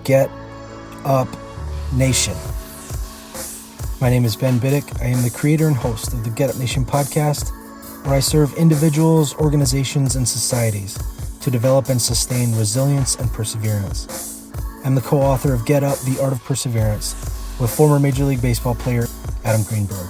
Get Up Nation. My name is Ben Biddick. I am the creator and host of the Get Up Nation podcast, where I serve individuals, organizations, and societies to develop and sustain resilience and perseverance. I'm the co-author of Get Up, The Art of Perseverance, with former Major League Baseball player Adam Greenberg.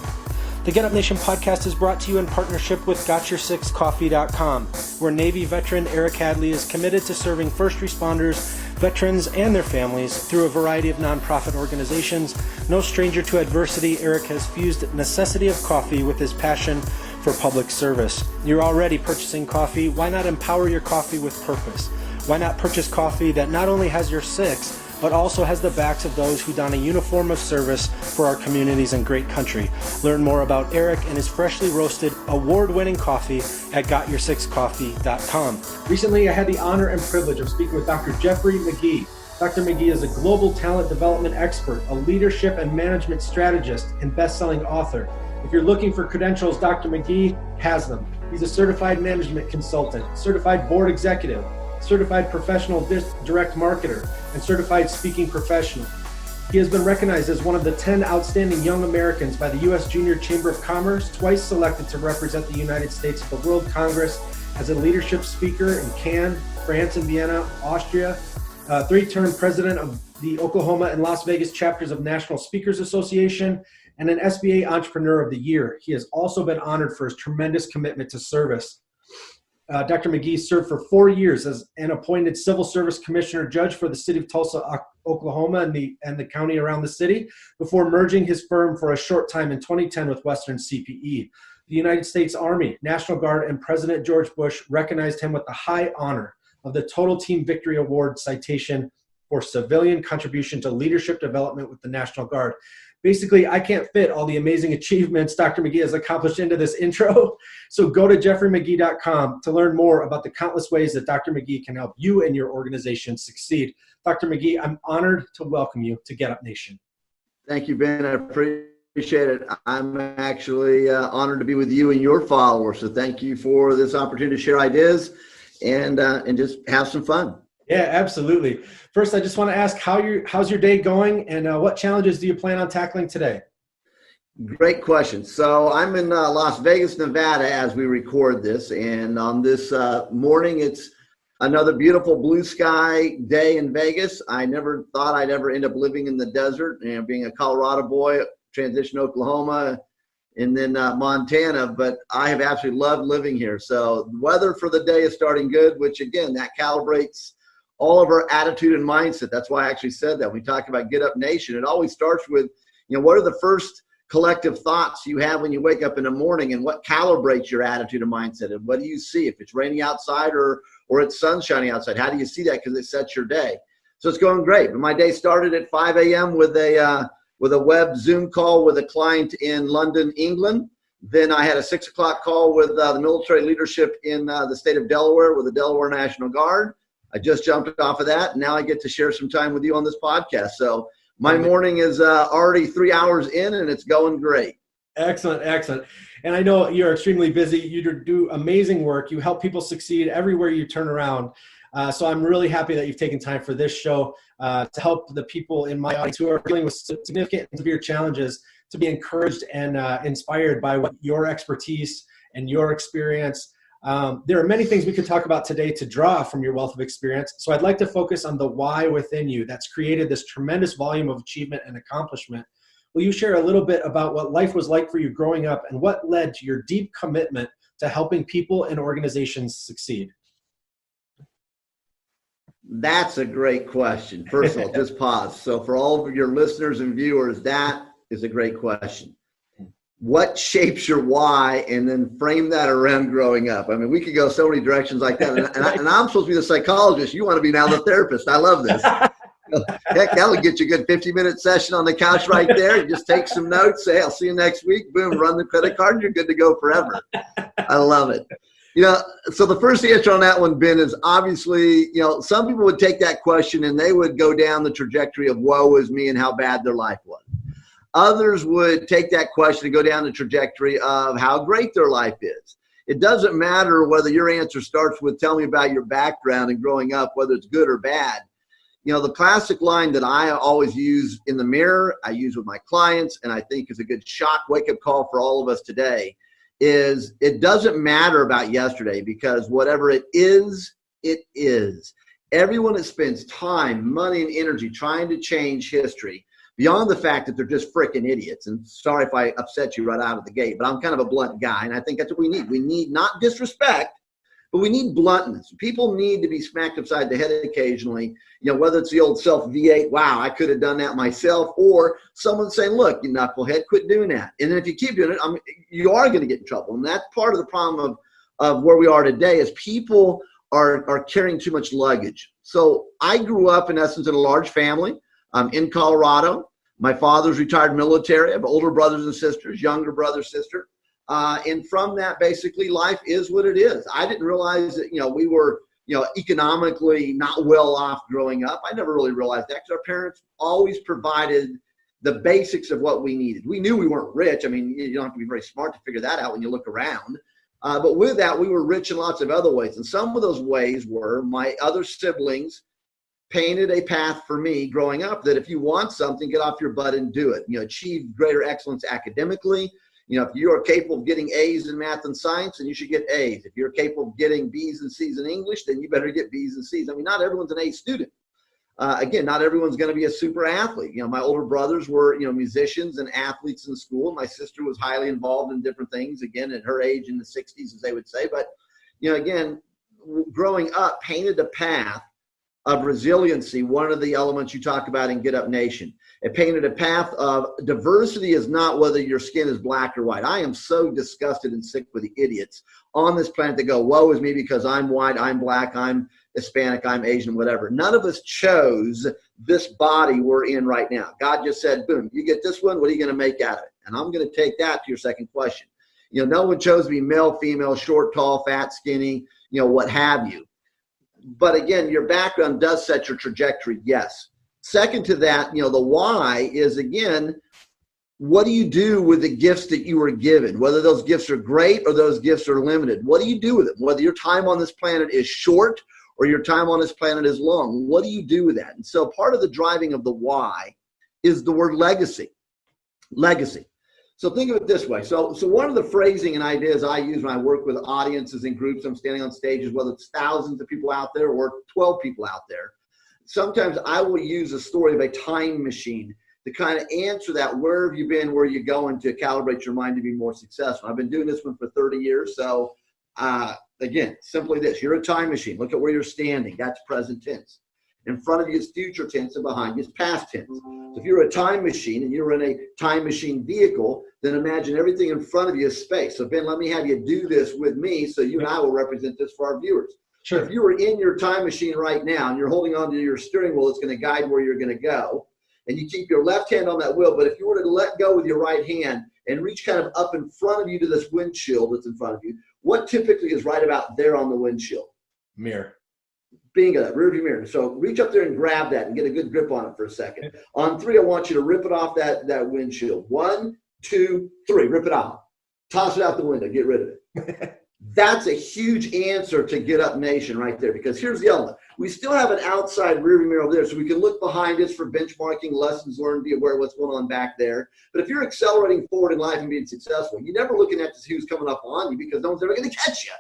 The Get Up Nation podcast is brought to you in partnership with GotYourSixCoffee.com, where Navy veteran Eric Hadley is committed to serving first responders, veterans, and their families through a variety of nonprofit organizations. No stranger to adversity, Eric has fused necessity of coffee with his passion for public service. You're already purchasing coffee. Why not empower your coffee with purpose? Why not purchase coffee that not only has your six, but also has the backs of those who don a uniform of service for our communities and great country? Learn more about Eric and his freshly roasted, award-winning coffee at GotYourSixCoffee.com. Recently, I had the honor and privilege of speaking with Dr. Jeffrey Magee. Dr. Magee is a global talent development expert, a leadership and management strategist, and best-selling author. If you're looking for credentials, Dr. Magee has them. He's a certified management consultant, certified board executive, certified professional direct marketer, and certified speaking professional. He has been recognized as one of the 10 outstanding young Americans by the U.S. Junior Chamber of Commerce, twice selected to represent the United States at the World Congress as a leadership speaker in Cannes, France, and Vienna, Austria, three-term president of the Oklahoma and Las Vegas chapters of National Speakers Association, and an SBA Entrepreneur of the Year. He has also been honored for his tremendous commitment to service. Dr. Magee served for 4 years as an appointed civil service commissioner judge for the city of Tulsa, Oklahoma, and the county around the city, before merging his firm for a short time in 2010 with Western CPE. The United States Army, National Guard, and President George Bush recognized him with the high honor of the Total Team Victory Award citation for civilian contribution to leadership development with the National Guard. Basically, I can't fit all the amazing achievements Dr. Magee has accomplished into this intro. So go to jeffreymagee.com to learn more about the countless ways that Dr. Magee can help you and your organization succeed. Dr. Magee, I'm honored to welcome you to Get Up Nation. Thank you, Ben. I appreciate it. I'm actually honored to be with you and your followers. So thank you for this opportunity to share ideas and just have some fun. Yeah, absolutely. First, I just want to ask how's your day going, and what challenges do you plan on tackling today? Great question. So I'm in Las Vegas, Nevada, as we record this, and on this morning, it's another beautiful blue sky day in Vegas. I never thought I'd ever end up living in the desert, and being a Colorado boy, transition to Oklahoma, and then Montana, but I have absolutely loved living here. So the weather for the day is starting good, which again, that calibrates all of our attitude and mindset. That's why I actually said that. When we talk about Get Up Nation, it always starts with, what are the first collective thoughts you have when you wake up in the morning, and what calibrates your attitude and mindset? And what do you see? If it's raining outside or it's sun shining outside, how do you see that? Because it sets your day. So it's going great. But my day started at 5 a.m. with a web Zoom call with a client in London, England. Then I had a 6 o'clock call with the military leadership in the state of Delaware with the Delaware National Guard. I just jumped off of that, and now I get to share some time with you on this podcast. So my morning is already 3 hours in, and it's going great. Excellent, excellent. And I know you're extremely busy. You do amazing work. You help people succeed everywhere you turn around. So I'm really happy that you've taken time for this show to help the people in my audience who are dealing with significant and severe challenges to be encouraged and inspired by what your expertise and your experience. There are many things we could talk about today to draw from your wealth of experience. So I'd like to focus on the why within you that's created this tremendous volume of achievement and accomplishment. Will you share a little bit about what life was like for you growing up and what led to your deep commitment to helping people and organizations succeed? That's a great question. First of all, just pause. So for all of your listeners and viewers, that is a great question. What shapes your why, and then frame that around growing up? I mean, we could go so many directions like that. And I'm supposed to be the psychologist. You want to be now the therapist. I love this. Heck, that'll get you a good 50-minute session on the couch right there. You just take some notes, say, I'll see you next week. Boom, run the credit card, and you're good to go forever. I love it. So the first answer on that one, Ben, is obviously, some people would take that question and they would go down the trajectory of woe is me and how bad their life was. Others would take that question and go down the trajectory of how great their life is. It doesn't matter whether your answer starts with tell me about your background and growing up, whether it's good or bad. The classic line that I always use in the mirror, I use with my clients, and I think is a good shock wake-up call for all of us today, is it doesn't matter about yesterday, because whatever it is, it is. Everyone that spends time, money, and energy trying to change history, beyond the fact that they're just freaking idiots, and sorry if I upset you right out of the gate, but I'm kind of a blunt guy, and I think that's what we need. We need not disrespect, but we need bluntness. People need to be smacked upside the head occasionally, whether it's the old self V8, wow, I could have done that myself, or someone saying, look, you knucklehead, quit doing that. And then if you keep doing it, you are going to get in trouble. And that's part of the problem of where we are today, is people are carrying too much luggage. So I grew up, in essence, in a large family in Colorado. My father's retired military. I have older brothers and sisters, younger brother, sister. And from that, basically, life is what it is. I didn't realize that, we were, economically not well off growing up. I never really realized that, because our parents always provided the basics of what we needed. We knew we weren't rich. I mean, you don't have to be very smart to figure that out when you look around. But with that, we were rich in lots of other ways. And some of those ways were my other siblings painted a path for me growing up that if you want something, get off your butt and do it. Achieve greater excellence academically. If you are capable of getting A's in math and science, then you should get A's. If you're capable of getting B's and C's in English, then you better get B's and C's. I mean, not everyone's an A student. Again, not everyone's going to be a super athlete. My older brothers were, musicians and athletes in school. My sister was highly involved in different things, again, at her age in the 60s, as they would say. But, again, growing up painted a path of resiliency, one of the elements you talk about in Get Up Nation. It painted a path of diversity is not whether your skin is black or white. I am so disgusted and sick with the idiots on this planet that go, woe is me because I'm white, I'm black, I'm Hispanic, I'm Asian, whatever. None of us chose this body we're in right now. God just said, boom, you get this one, what are you going to make out of it? And I'm going to take that to your second question. No one chose to be male, female, short, tall, fat, skinny, what have you. But again, your background does set your trajectory, yes. Second to that, the why is, again, what do you do with the gifts that you were given? Whether those gifts are great or those gifts are limited, what do you do with them? Whether your time on this planet is short or your time on this planet is long, what do you do with that? And so part of the driving of the why is the word legacy. Legacy. So think of it this way. So one of the phrasing and ideas I use when I work with audiences and groups, I'm standing on stages, whether it's thousands of people out there or 12 people out there, sometimes I will use a story of a time machine to kind of answer that, where have you been, where are you going, to calibrate your mind to be more successful. I've been doing this one for 30 years. So again, simply this, you're a time machine. Look at where you're standing. That's present tense. In front of you is future tense, and behind you is past tense. So if you're a time machine and you're in a time machine vehicle, then imagine everything in front of you is space. So Ben, let me have you do this with me so you and I will represent this for our viewers. Sure. If you were in your time machine right now and you're holding on to your steering wheel, it's going to guide where you're going to go. And you keep your left hand on that wheel, but if you were to let go with your right hand and reach kind of up in front of you to this windshield that's in front of you, what typically is right about there on the windshield? Mirror. Bingo, that rearview mirror. So reach up there and grab that and get a good grip on it for a second. On three, I want you to rip it off that windshield. 1, 2, 3, rip it off. Toss it out the window, get rid of it. That's a huge answer to Get Up Nation right there, because here's the element. We still have an outside rearview mirror over there, so we can look behind us for benchmarking, lessons learned, be aware of what's going on back there. But if you're accelerating forward in life and being successful, you're never looking at to see who's coming up on you, because no one's ever going to catch you.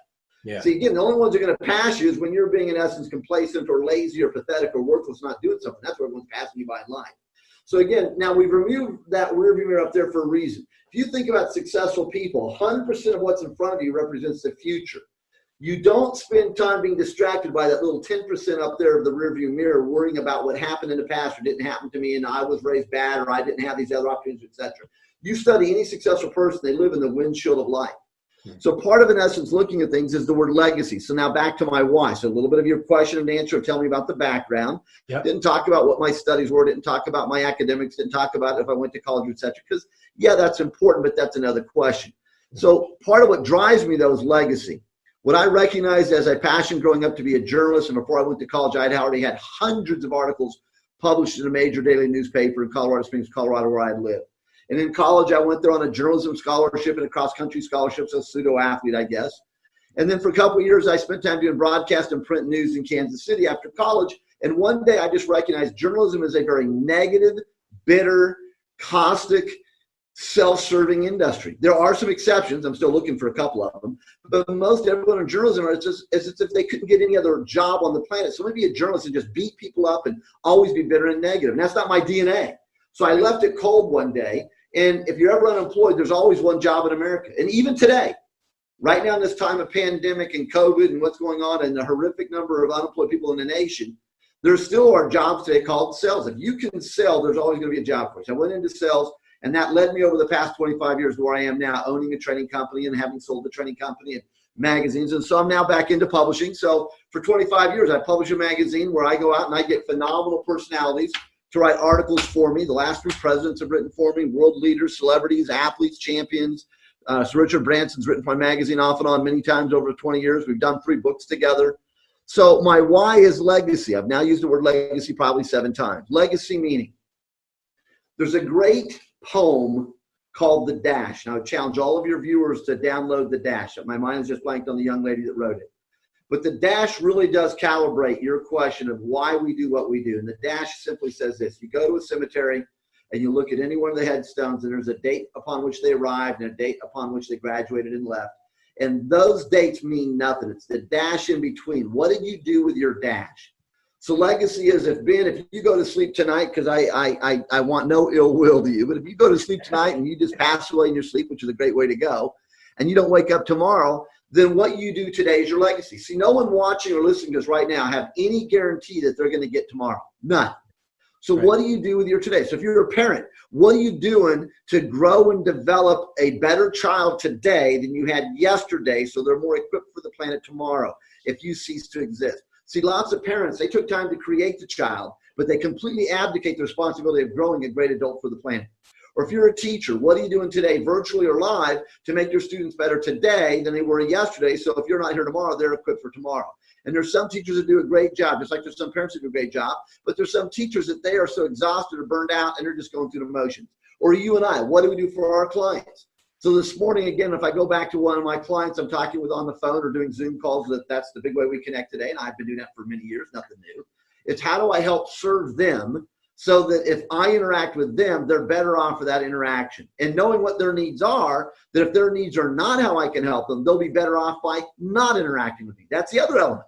Yeah. See, again, the only ones that are going to pass you is when you're being, in essence, complacent or lazy or pathetic or worthless, not doing something. That's where everyone's passing you by in life. So again, now we've removed that rearview mirror up there for a reason. If you think about successful people, 100% of what's in front of you represents the future. You don't spend time being distracted by that little 10% up there of the rearview mirror, worrying about what happened in the past or didn't happen to me, and I was raised bad, or I didn't have these other opportunities, etc. You study any successful person, they live in the windshield of life. So part of, in essence, looking at things is the word legacy. So now back to my why. So a little bit of your question and answer, tell me about the background. Yep. Didn't talk about what my studies were, didn't talk about my academics, didn't talk about if I went to college, etc. Because, yeah, that's important, but that's another question. So part of what drives me, though, is legacy. What I recognized as a passion growing up to be a journalist, and before I went to college, I had already had hundreds of articles published in a major daily newspaper in Colorado Springs, Colorado, where I lived. And in college, I went there on a journalism scholarship and a cross-country scholarship, so a pseudo-athlete, I guess. And then for a couple of years, I spent time doing broadcast and print news in Kansas City after college. And one day I just recognized journalism is a very negative, bitter, caustic, self-serving industry. There are some exceptions. I'm still looking for a couple of them. But most everyone in journalism is just as if they couldn't get any other job on the planet. So maybe a journalist and just beat people up and always be bitter and negative. And that's not my DNA. So I left it cold one day. And if you're ever unemployed, there's always one job in America. And even today, right now in this time of pandemic and COVID and what's going on and the horrific number of unemployed people in the nation, there still are jobs today called sales. If you can sell, there's always going to be a job for you. So I went into sales. And that led me over the past 25 years where I am now, owning a training company and having sold the training company and magazines. And so I'm now back into publishing. So for 25 years, I publish a magazine where I go out and I get phenomenal personalities to write articles for me. The last 3 presidents have written for me, world leaders, celebrities, athletes, champions. So Richard Branson's written for my magazine off and on many times over 20 years. We've done 3 books together. So my why is legacy. I've now used the word legacy probably 7 times. Legacy meaning there's a great poem called The Dash. Now I challenge all of your viewers to download The Dash. My mind is just blanked on the young lady that wrote it. But The Dash really does calibrate your question of why we do what we do. And The Dash simply says this. You go to a cemetery and you look at any one of the headstones and there's a date upon which they arrived and a date upon which they graduated and left. And those dates mean nothing. It's the dash in between. What did you do with your dash? So legacy is if you go to sleep tonight, because I want no ill will to you, but if you go to sleep tonight and you just pass away in your sleep, which is a great way to go, and you don't wake up tomorrow, then what you do today is your legacy. See, no one watching or listening to us right now have any guarantee that they're going to get tomorrow. None. So What do you do with your today? So if you're a parent, what are you doing to grow and develop a better child today than you had yesterday so they're more equipped for the planet tomorrow if you cease to exist? See, lots of parents, they took time to create the child, but they completely abdicate the responsibility of growing a great adult for the planet. Or if you're a teacher, what are you doing today, virtually or live, to make your students better today than they were yesterday? So if you're not here tomorrow, they're equipped for tomorrow. And there's some teachers that do a great job, just like there's some parents that do a great job, but there's some teachers that they are so exhausted or burned out and they're just going through the motions. Or you and I, what do we do for our clients? So this morning, again, if I go back to one of my clients I'm talking with on the phone or doing Zoom calls, that's the big way we connect today, and I've been doing that for many years, nothing new. It's how do I help serve them so that if I interact with them, they're better off for that interaction. And knowing what their needs are, that if their needs are not how I can help them, they'll be better off by not interacting with me. That's the other element.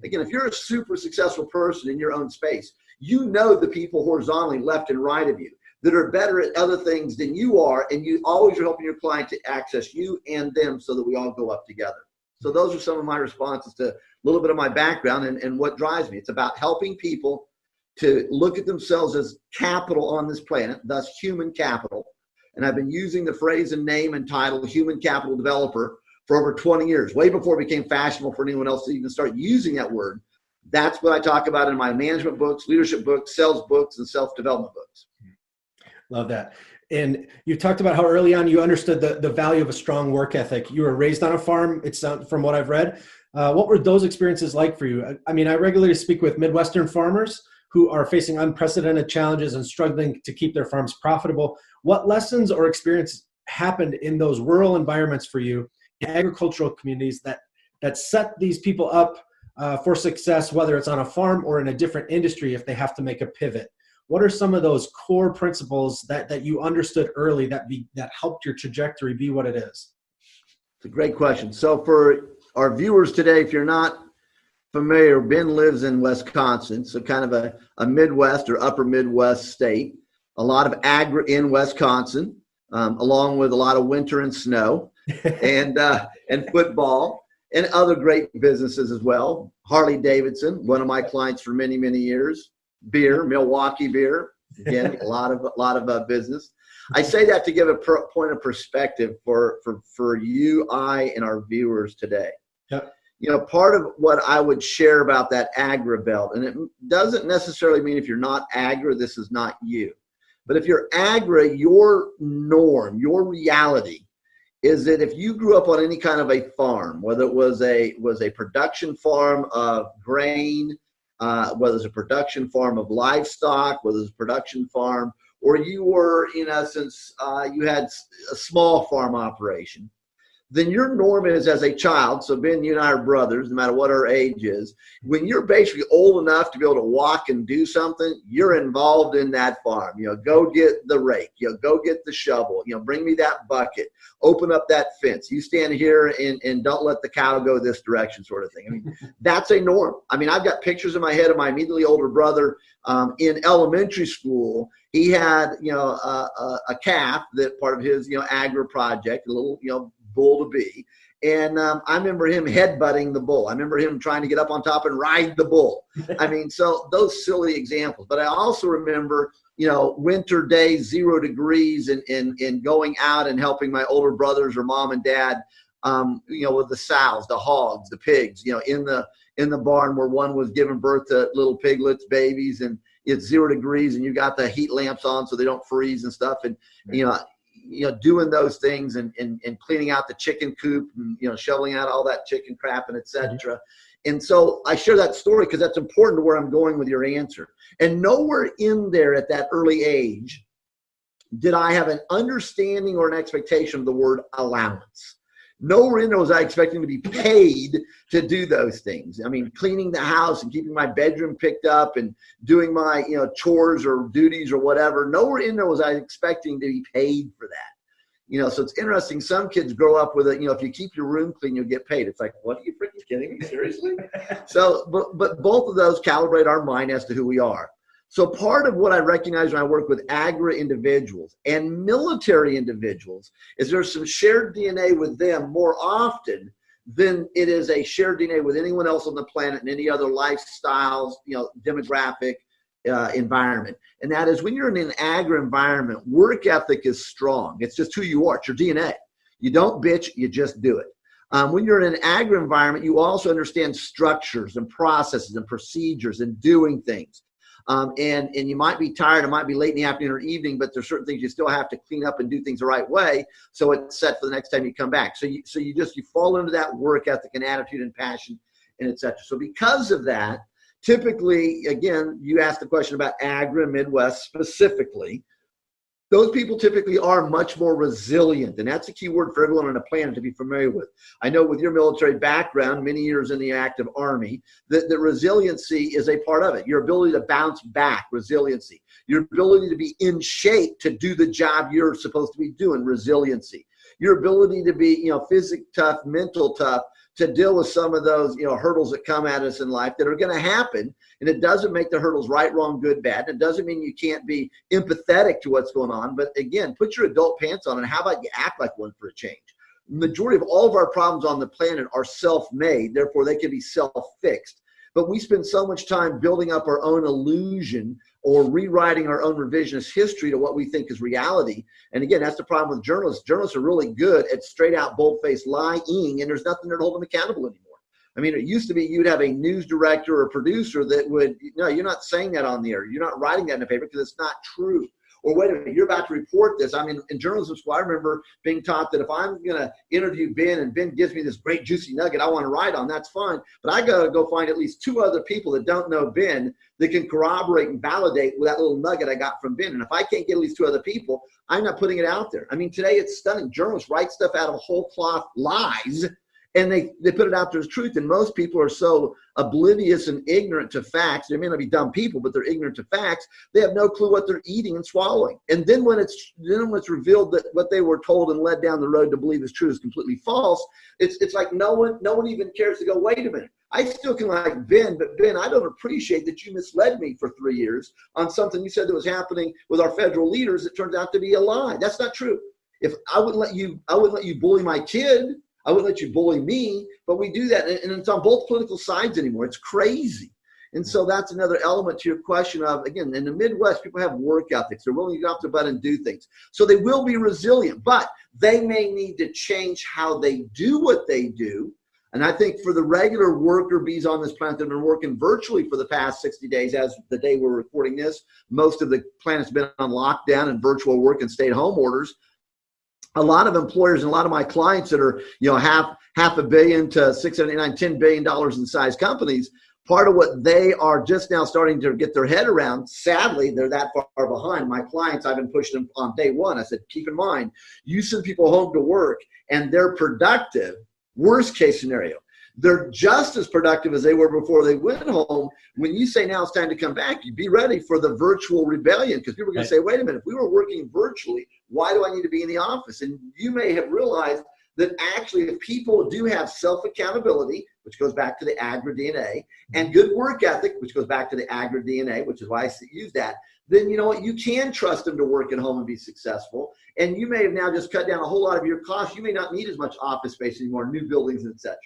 Again, if you're a super successful person in your own space, you know the people horizontally left and right of you that are better at other things than you are, and you always are helping your client to access you and them so that we all go up together. So those are some of my responses to a little bit of my background and what drives me. It's about helping people to look at themselves as capital on this planet, thus human capital. And I've been using the phrase and name and title human capital developer for over 20 years, way before it became fashionable for anyone else to even start using that word. That's what I talk about in my management books, leadership books, sales books, and self-development books. Love that. And you talked about how early on you understood the value of a strong work ethic. You were raised on a farm, it's from what I've read. What were those experiences like for you? I mean, I regularly speak with Midwestern farmers who are facing unprecedented challenges and struggling to keep their farms profitable. What lessons or experience happened in those rural environments for you, in agricultural communities that set these people up for success, whether it's on a farm or in a different industry if they have to make a pivot? What are some of those core principles that you understood early that helped your trajectory be what it is? It's a great question. So for our viewers today, if you're not familiar, Ben lives in Wisconsin, so kind of a Midwest or upper Midwest state. A lot of agri in Wisconsin, along with a lot of winter and snow and football and other great businesses as well. Harley Davidson, one of my clients for many, many years. Beer, Milwaukee beer, again, a lot of business. I say that to give a point of perspective for you, I, and our viewers today. Yep. You know, part of what I would share about that agri belt, and it doesn't necessarily mean if you're not agri, this is not you. But if you're agri, your norm, your reality is that if you grew up on any kind of a farm, whether it was a production farm of grain, whether it's a production farm of livestock, whether it's a production farm, or you were, in essence, you had a small farm operation, then your norm is as a child. So Ben, you and I are brothers, no matter what our age is. When you're basically old enough to be able to walk and do something, you're involved in that farm. Go get the rake, go get the shovel, bring me that bucket, open up that fence. You stand here and don't let the cow go this direction, sort of thing. I mean, that's a norm. I mean, I've got pictures in my head of my immediately older brother in elementary school. He had, a calf that part of his, agri project, a little, bull to be. And I remember him headbutting the bull. I remember him trying to get up on top and ride the bull. I mean, so those silly examples. But I also remember, winter days, 0 degrees, and going out and helping my older brothers or mom and dad, with the sows, the hogs, the pigs, in the barn where one was giving birth to little piglets, babies, and it's 0 degrees and you got the heat lamps on so they don't freeze and stuff. And, doing those things and cleaning out the chicken coop and, shoveling out all that chicken crap and et cetera. And so I share that story because that's important to where I'm going with your answer. And nowhere in there at that early age did I have an understanding or an expectation of the word allowance. Nowhere in there was I expecting to be paid to do those things. I mean, cleaning the house and keeping my bedroom picked up and doing my, chores or duties or whatever. Nowhere in there was I expecting to be paid for that. So it's interesting. Some kids grow up with it. If you keep your room clean, you'll get paid. It's like, what, are you freaking kidding me? Seriously? So, but both of those calibrate our mind as to who we are. So part of what I recognize when I work with agri individuals and military individuals is there's some shared DNA with them more often than it is a shared DNA with anyone else on the planet and any other lifestyles, demographic environment. And that is when you're in an agri environment, work ethic is strong. It's just who you are. It's your DNA. You don't bitch, you just do it. When you're in an agri environment, you also understand structures and processes and procedures and doing things. And you might be tired, it might be late in the afternoon or evening, but there's certain things you still have to clean up and do things the right way so it's set for the next time you come back. So you fall into that work ethic and attitude and passion and et cetera. So because of that, typically, again, you asked the question about agri and Midwest specifically. Those people typically are much more resilient, and that's a key word for everyone on the planet to be familiar with. I know with your military background, many years in the active Army, that the resiliency is a part of it. Your ability to bounce back, resiliency. Your ability to be in shape to do the job you're supposed to be doing, resiliency. Your ability to be, physical tough, mental tough, to deal with some of those, hurdles that come at us in life that are going to happen. And it doesn't make the hurdles right, wrong, good, bad. It doesn't mean you can't be empathetic to what's going on. But again, put your adult pants on and how about you act like one for a change? The majority of all of our problems on the planet are self-made. Therefore, they can be self-fixed. But we spend so much time building up our own illusion or rewriting our own revisionist history to what we think is reality. And again, that's the problem with journalists. Journalists are really good at straight out, bold-faced lying, and there's nothing there to hold them accountable anymore. I mean, it used to be you'd have a news director or producer that would, no, you're not saying that on the air. You're not writing that in the paper because it's not true. Or wait a minute, you're about to report this. I mean, in journalism school, I remember being taught that if I'm going to interview Ben and Ben gives me this great juicy nugget I want to write on, that's fine. But I got to go find at least 2 other people that don't know Ben that can corroborate and validate with that little nugget I got from Ben. And if I can't get at least 2 other people, I'm not putting it out there. I mean, today it's stunning. Journalists write stuff out of whole cloth lies, and they put it out there as truth. And most people are so oblivious and ignorant to facts. They may not be dumb people, but they're ignorant to facts. They have no clue what they're eating and swallowing. And then when it's revealed that what they were told and led down the road to believe is true is completely false, it's like no one even cares to go, wait a minute. I still can like Ben, but Ben, I don't appreciate that you misled me for 3 years on something you said that was happening with our federal leaders that turns out to be a lie. That's not true. If I wouldn't let you bully my kid. I wouldn't let you bully me, but we do that, and it's on both political sides anymore. It's crazy. And so that's another element to your question of, again, in the Midwest, people have work ethics. They're willing to get off their butt and do things. So they will be resilient, but they may need to change how they do what they do. And I think for the regular worker bees on this planet that have been working virtually for the past 60 days, as the day we're recording this, most of the planet's been on lockdown and virtual work and stay-at-home orders. A lot of employers and a lot of my clients that are, half $500 million to $6, $7, $8, $9, $10 billion in size companies, part of what they are just now starting to get their head around. Sadly, they're that far behind. My clients, I've been pushing them on day one. I said, keep in mind, you send people home to work and they're productive. Worst case scenario, they're just as productive as they were before they went home. When you say now it's time to come back, you be ready for the virtual rebellion, because people are going to say, wait a minute, if we were working virtually, why do I need to be in the office? And you may have realized that actually if people do have self-accountability, which goes back to the agri-DNA, and good work ethic, which goes back to the agri-DNA, which is why I use that, then you know what, you can trust them to work at home and be successful. And you may have now just cut down a whole lot of your costs. You may not need as much office space anymore, new buildings, etc.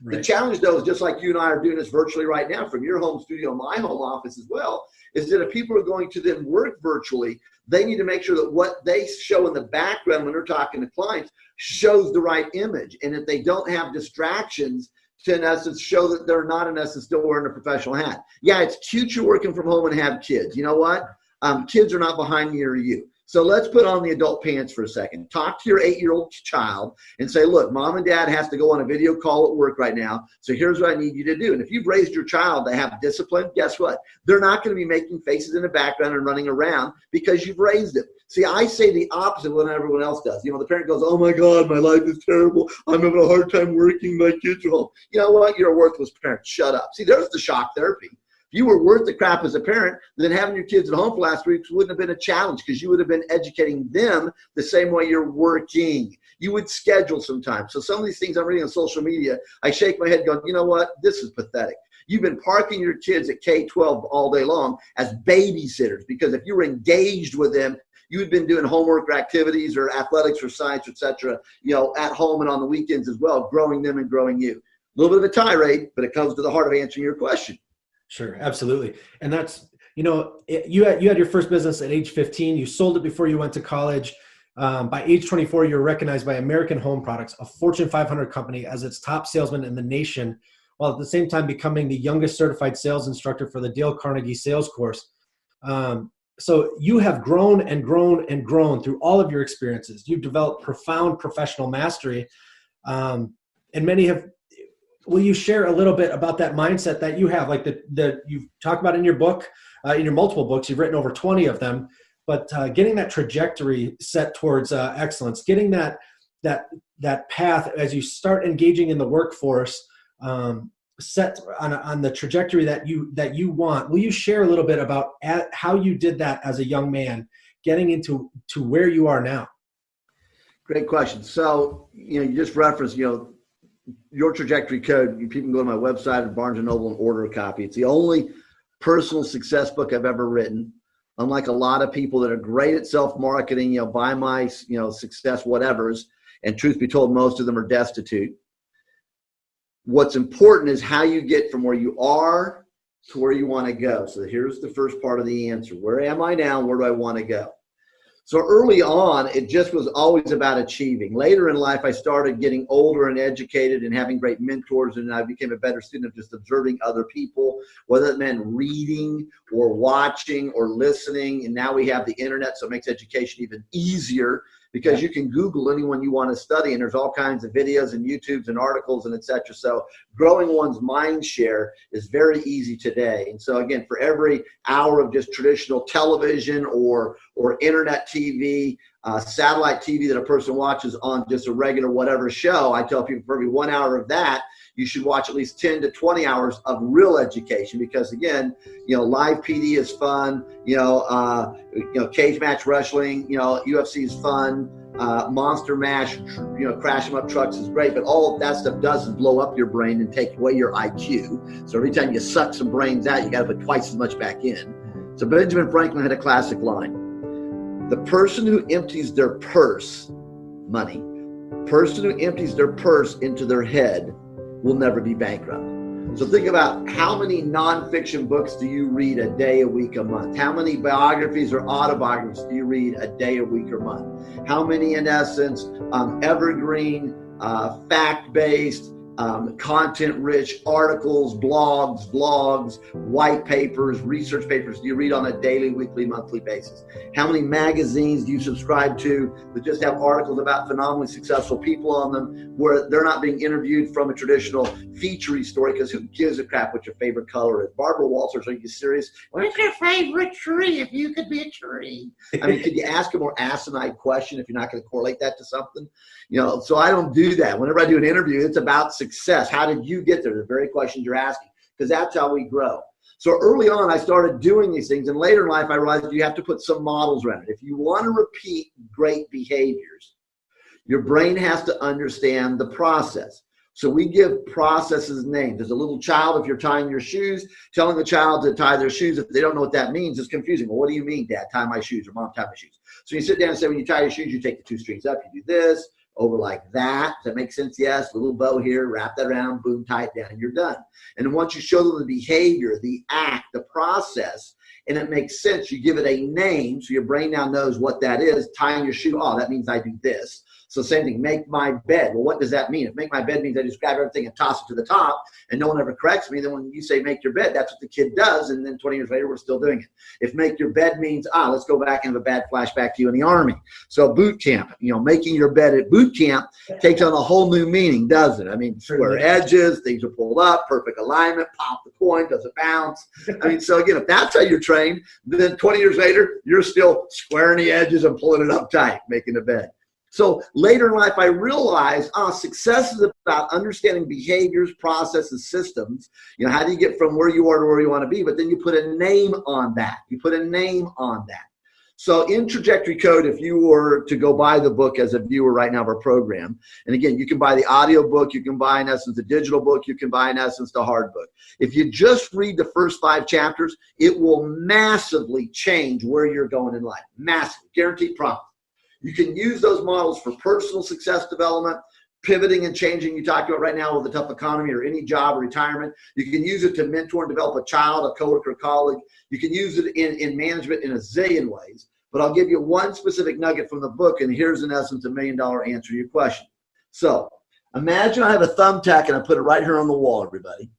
Right. The challenge, though, is just like you and I are doing this virtually right now from your home studio, my home office as well, is that if people are going to then work virtually, they need to make sure that what they show in the background when they're talking to clients shows the right image. And if they don't have distractions to, in essence, show that they're not, in essence, still wearing a professional hat. Yeah, it's cute you're working from home and have kids. You know what? Kids are not behind me or you. So let's put on the adult pants for a second. Talk to your 8-year-old child and say, look, mom and dad has to go on a video call at work right now. So here's what I need you to do. And if you've raised your child to have discipline, guess what? They're not going to be making faces in the background and running around because you've raised them. See, I say the opposite of what everyone else does. You know, the parent goes, oh my God, my life is terrible. I'm having a hard time working. My kids are home. You know what? You're a worthless parent. Shut up. See, there's the shock therapy. If you were worth the crap as a parent, then having your kids at home for last week wouldn't have been a challenge, because you would have been educating them the same way you're working. You would schedule some time. So some of these things I'm reading on social media, I shake my head going, you know what? This is pathetic. You've been parking your kids at K-12 all day long as babysitters, because if you were engaged with them, you had been doing homework or activities or athletics or science, etc., you know, at home and on the weekends as well, growing them and growing you. A little bit of a tirade, but it comes to the heart of answering your question. Sure, absolutely. And that's, you know, you had your first business at age 15. You sold it before you went to college. By age 24, you were recognized by American Home Products, a Fortune 500 company, as its top salesman in the nation, while at the same time becoming the youngest certified sales instructor for the Dale Carnegie sales course. So you have grown and grown and grown through all of your experiences. You've developed profound professional mastery, and many have. Will you share a little bit about that mindset that you have, like the you've talked about in your book, in your multiple books? You've written over 20 of them, but getting that trajectory set towards excellence, getting that path as you start engaging in the workforce, set on the trajectory that you want. Will you share a little bit about how you did that as a young man, getting into where you are now? Great question. So, you just referenced, your trajectory code. People can go to my website at Barnes & Noble and order a copy. It's the only personal success book I've ever written. Unlike a lot of people that are great at self-marketing, buy my, success whatevers, and truth be told, most of them are destitute. What's important is how you get from where you are to where you want to go. So here's the first part of the answer. Where am I now? Where do I want to go? So early on, it just was always about achieving. Later in life, I started getting older and educated and having great mentors, and I became a better student of just observing other people, whether it meant reading or watching or listening. And now we have the internet, so it makes education even easier, because you can Google anyone you want to study, and there's all kinds of videos and YouTubes and articles and et cetera. So growing one's mind share is very easy today. And so again, for every hour of just traditional television or internet TV, satellite TV that a person watches on just a regular whatever show, I tell people for every 1 hour of that, you should watch at least 10 to 20 hours of real education, because again, live PD is fun, cage match wrestling, UFC is fun, Monster Mash, crash 'em up trucks is great, but all of that stuff does is blow up your brain and take away your IQ. So every time you suck some brains out, you got to put twice as much back in. So Benjamin Franklin had a classic line: the person who empties their purse, money, person who empties their purse into their head will never be bankrupt. So think about how many nonfiction books do you read a day, a week, a month? How many biographies or autobiographies do you read a day, a week, or month? How many, in essence, evergreen, fact-based, content-rich articles, blogs, white papers, research papers do you read on a daily, weekly, monthly basis? How many magazines do you subscribe to that just have articles about phenomenally successful people on them where they're not being interviewed from a traditional feature story, because who gives a crap what your favorite color is? Barbara Walters, are you serious? What's your favorite tree if you could be a tree? I mean, could you ask a more asinine question if you're not going to correlate that to something? So I don't do that. Whenever I do an interview, it's about success. How did you get there? The very questions you're asking, because that's how we grow. So early on, I started doing these things, and later in life, I realized you have to put some models around it. If you want to repeat great behaviors, your brain has to understand the process. So we give processes names. As a little child, if you're tying your shoes, telling the child to tie their shoes, if they don't know what that means, is confusing. Well, what do you mean, Dad, tie my shoes, or Mom, tie my shoes? So you sit down and say, when you tie your shoes, you take the two strings up, you do this, over like that. Does that make sense? Yes. A little bow here, wrap that around, boom, tie it down, and you're done. And then once you show them the behavior, the act, the process, and it makes sense, you give it a name, so your brain now knows what that is. Tying your shoe, oh, that means I do this. So same thing, make my bed. Well, what does that mean? If make my bed means I just grab everything and toss it to the top and no one ever corrects me, then when you say make your bed, that's what the kid does. And then 20 years later, we're still doing it. If make your bed means, let's go back and have a bad flashback to you in the Army. So boot camp, making your bed at boot camp takes on a whole new meaning, doesn't it? I mean, square edges, things are pulled up, perfect alignment, pop the coin, does it bounce? I mean, so again, if that's how you're trained, then 20 years later, you're still squaring the edges and pulling it up tight, making a bed. So later in life, I realized, success is about understanding behaviors, processes, systems. How do you get from where you are to where you want to be? But then you put a name on that. So in Trajectory Code, if you were to go buy the book as a viewer right now of our program, and again, you can buy the audio book, you can buy in essence the digital book, you can buy in essence the hard book. If you just read the first 5 chapters, it will massively change where you're going in life. Massive, guaranteed promise. You can use those models for personal success development, pivoting and changing. You talked about right now with the tough economy or any job or retirement. You can use it to mentor and develop a child, a coworker, a colleague. You can use it in management in a zillion ways. But I'll give you one specific nugget from the book, and here's in essence $1 million answer to your question. So imagine I have a thumbtack and I put it right here on the wall, everybody.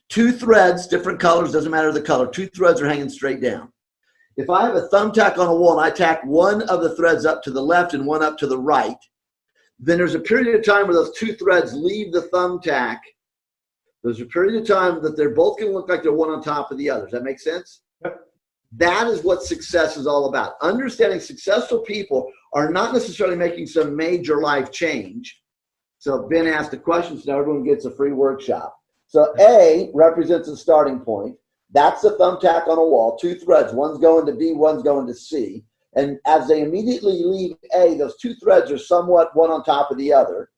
2 threads, different colors, doesn't matter the color. 2 threads are hanging straight down. If I have a thumbtack on a wall and I tack one of the threads up to the left and one up to the right, then there's a period of time where those 2 threads leave the thumbtack. There's a period of time that they're both going to look like they're one on top of the other. Does that make sense? Yep. That is what success is all about. Understanding successful people are not necessarily making some major life change. So Ben asked a question, so now everyone gets a free workshop. So A represents a starting point. That's the thumbtack on a wall, 2 threads. One's going to B, one's going to C. And as they immediately leave A, those 2 threads are somewhat one on top of the other.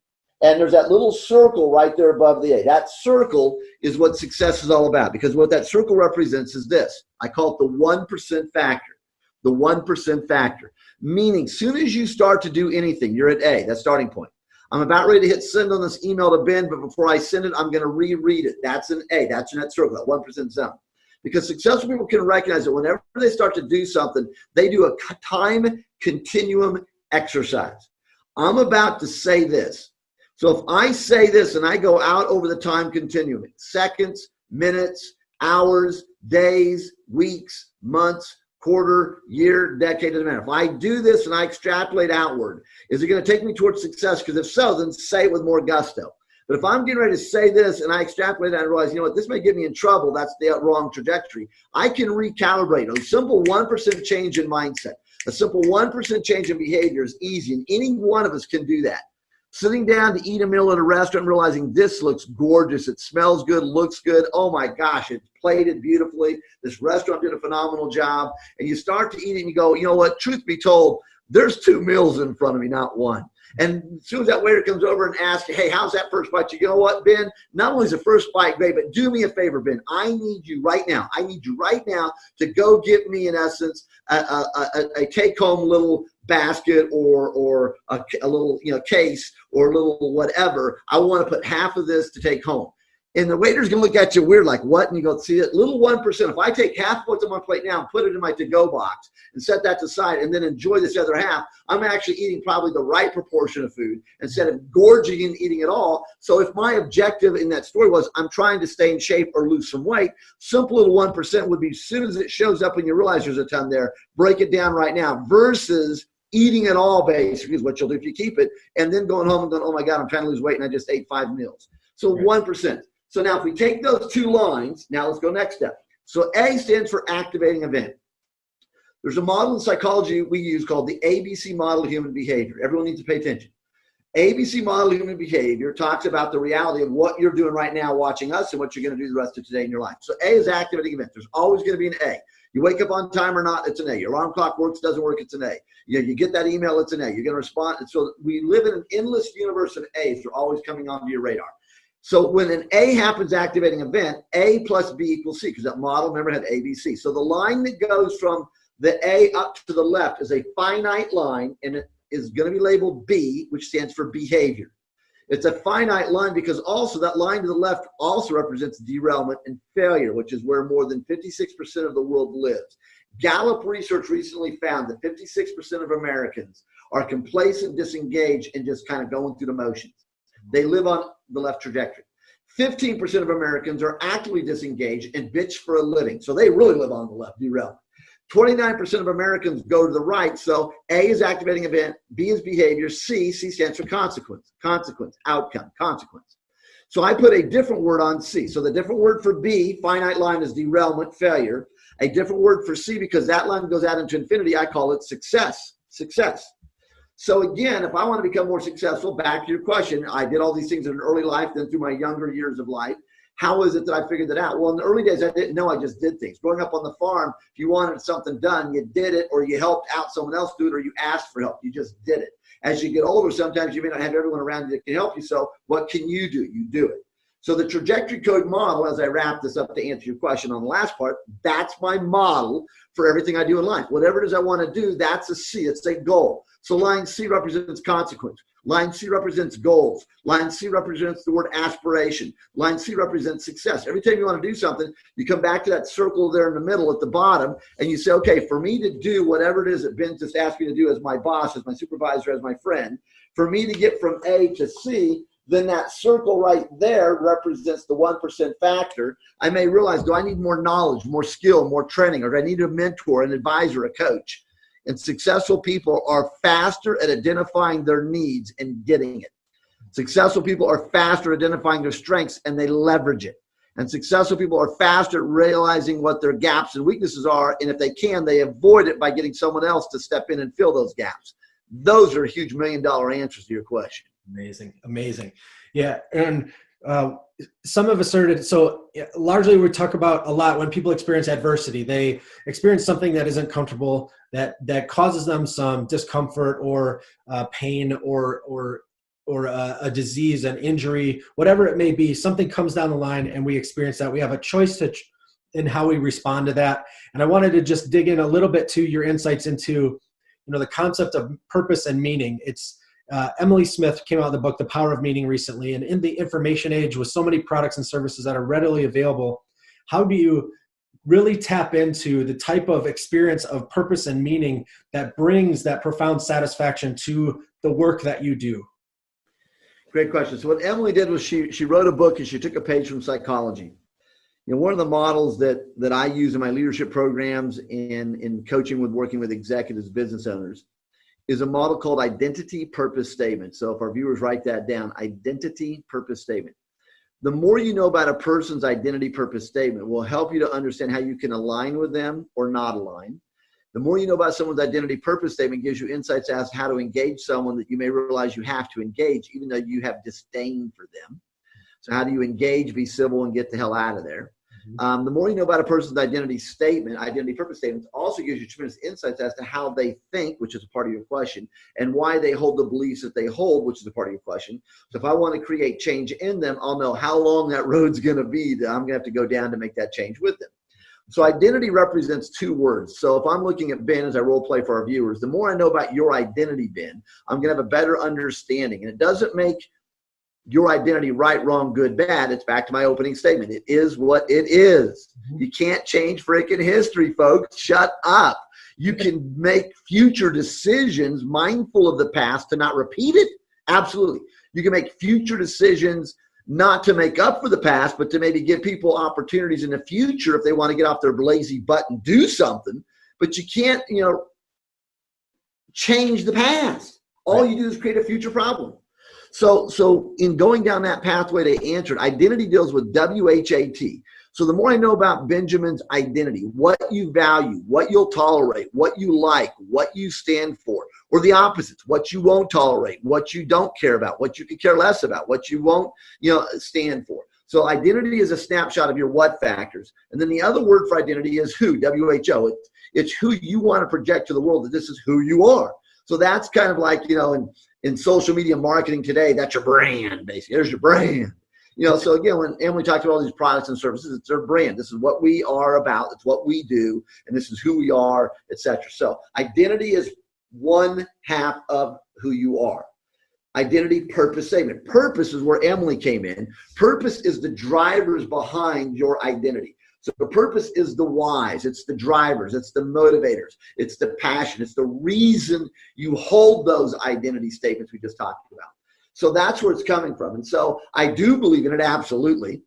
And there's that little circle right there above the A. That circle is what success is all about, because what that circle represents is this. I call it the 1% factor. The 1% factor. Meaning, soon as you start to do anything, you're at A, that starting point. I'm about ready to hit send on this email to Ben, but before I send it, I'm going to reread it. That's an A. That's in that circle, that 1% zone. Because successful people can recognize that whenever they start to do something, they do a time continuum exercise. I'm about to say this. So if I say this and I go out over the time continuum, seconds, minutes, hours, days, weeks, months, quarter, year, decade, doesn't matter. If I do this and I extrapolate outward, is it going to take me towards success? Because if so, then say it with more gusto. But if I'm getting ready to say this and I extrapolate and I realize, this may get me in trouble, that's the wrong trajectory, I can recalibrate. A simple 1% change in mindset, a simple 1% change in behavior is easy, and any one of us can do that. Sitting down to eat a meal at a restaurant and realizing this looks gorgeous, it smells good, looks good, oh my gosh, it's plated beautifully, this restaurant did a phenomenal job, and you start to eat it and you go, you know what, truth be told, there's 2 meals in front of me, not one. And as soon as that waiter comes over and asks, hey, how's that first bite? You know what, Ben? Not only is the first bite great, but do me a favor, Ben. I need you right now. To go get me, in essence, a take-home little basket or a little case or a little whatever. I want to put half of this to take home. And the waiter's going to look at you weird, like, what? And you go, see, a little 1%. If I take half what's on my plate now and put it in my to-go box and set that to side and then enjoy this other half, I'm actually eating probably the right proportion of food instead of gorging and eating it all. So if my objective in that story was I'm trying to stay in shape or lose some weight, simple little 1% would be as soon as it shows up and you realize there's a ton there, break it down right now versus eating it all basically is what you'll do if you keep it and then going home and going, oh my God, I'm trying to lose weight and I just ate 5 meals. So 1%. So now if we take those two lines, now let's go next step. So A stands for activating event. There's a model in psychology we use called the ABC model of human behavior. Everyone needs to pay attention. ABC model of human behavior talks about the reality of what you're doing right now watching us and what you're going to do the rest of today in your life. So A is activating event. There's always going to be an A. You wake up on time or not, it's an A. Your alarm clock works, doesn't work, it's an A. You get that email, it's an A. You're going to respond. And so we live in an endless universe of A's. They're always coming onto your radar. So when an A happens, activating event, A plus B equals C, because that model, remember, had A, B, C. So the line that goes from the A up to the left is a finite line, and it is going to be labeled B, which stands for behavior. It's a finite line because also that line to the left also represents derailment and failure, which is where more than 56% of the world lives. Gallup research recently found that 56% of Americans are complacent, disengaged, and just kind of going through the motions. They live on the left trajectory. 15% of Americans are actively disengaged and bitch for a living. So they really live on the left, derailment. 29% of Americans go to the right. So A is activating event, B is behavior, C stands for consequence, outcome, consequence. So I put a different word on C. So the different word for B, finite line, is derailment, failure. A different word for C, because that line goes out into infinity, I call it success. So again, if I want to become more successful, back to your question, I did all these things in an early life, then through my younger years of life. How is it that I figured that out? Well, in the early days, I didn't know. I just did things. Growing up on the farm, if you wanted something done, you did it, or you helped out someone else do it, or you asked for help. You just did it. As you get older, sometimes you may not have everyone around you that can help you. So what can you do? You do it. So the trajectory code model, as I wrap this up to answer your question on the last part, that's my model for everything I do in life. Whatever it is I want to do, that's a C. It's a goal. So line C represents consequence. Line C represents goals. Line C represents the word aspiration. Line C represents success. Every time you want to do something, you come back to that circle there in the middle at the bottom, and you say, okay, for me to do whatever it is that Ben just asked me to do as my boss, as my supervisor, as my friend, for me to get from A to C, then that circle right there represents the 1% factor. I may realize, do I need more knowledge, more skill, more training, or do I need a mentor, an advisor, a coach? And successful people are faster at identifying their needs and getting it. Successful people are faster at identifying their strengths and they leverage it. And successful people are faster at realizing what their gaps and weaknesses are. And if they can, they avoid it by getting someone else to step in and fill those gaps. Those are huge $1 million answers to your question. Amazing. Yeah. And some have asserted, so largely we talk about a lot when people experience adversity, they experience something that isn't comfortable, that causes them some discomfort or pain or a disease, an injury, whatever it may be. Something comes down the line and we experience that. We have a choice in how we respond to that. And I wanted to just dig in a little bit to your insights into, the concept of purpose and meaning. It's Emily Smith came out with the book, The Power of Meaning, recently. And in the information age with so many products and services that are readily available, how do you really tap into the type of experience of purpose and meaning that brings that profound satisfaction to the work that you do? Great question. So what Emily did was she wrote a book and she took a page from psychology. One of the models that I use in my leadership programs and in coaching with working with executives, business owners, is a model called identity purpose statement. So if our viewers write that down, identity purpose statement. The more you know about a person's identity purpose statement will help you to understand how you can align with them or not align. The more you know about someone's identity purpose statement gives you insights as to how to engage someone that you may realize you have to engage, even though you have disdain for them. So how do you engage, be civil, and get the hell out of there? The more you know about a person's identity purpose statements also gives you tremendous insights as to how they think, which is a part of your question, and why they hold the beliefs that they hold, which is a part of your question. So if I want to create change in them, I'll know how long that road's going to be that I'm going to have to go down to make that change with them. So identity represents two words. So if I'm looking at Ben as I role play for our viewers, the more I know about your identity, Ben, I'm going to have a better understanding. And it doesn't make your identity, right, wrong, good, bad, it's back to my opening statement. It is what it is. You can't change freaking history, folks. Shut up. You can make future decisions mindful of the past to not repeat it. Absolutely. You can make future decisions not to make up for the past, but to maybe give people opportunities in the future if they want to get off their lazy butt and do something. But you can't, change the past. All you do is create a future problem. So in going down that pathway to answer it, identity deals with WHAT. So the more I know about Benjamin's identity, what you value, what you'll tolerate, what you like, what you stand for, or the opposites, what you won't tolerate, what you don't care about, what you could care less about, what you won't, stand for. So identity is a snapshot of your what factors. And then the other word for identity is who, WHO. It's who you want to project to the world that this is who you are. So that's kind of like, in social media marketing today, that's your brand, basically. There's your brand. So again, when Emily talked about all these products and services, it's their brand. This is what we are about. It's what we do. And this is who we are, etc. So identity is one half of who you are. Identity, purpose, statement. Purpose is where Emily came in. Purpose is the drivers behind your identity. So the purpose is the whys. It's the drivers. It's the motivators. It's the passion. It's the reason you hold those identity statements we just talked about. So that's where it's coming from. And so I do believe in it, absolutely.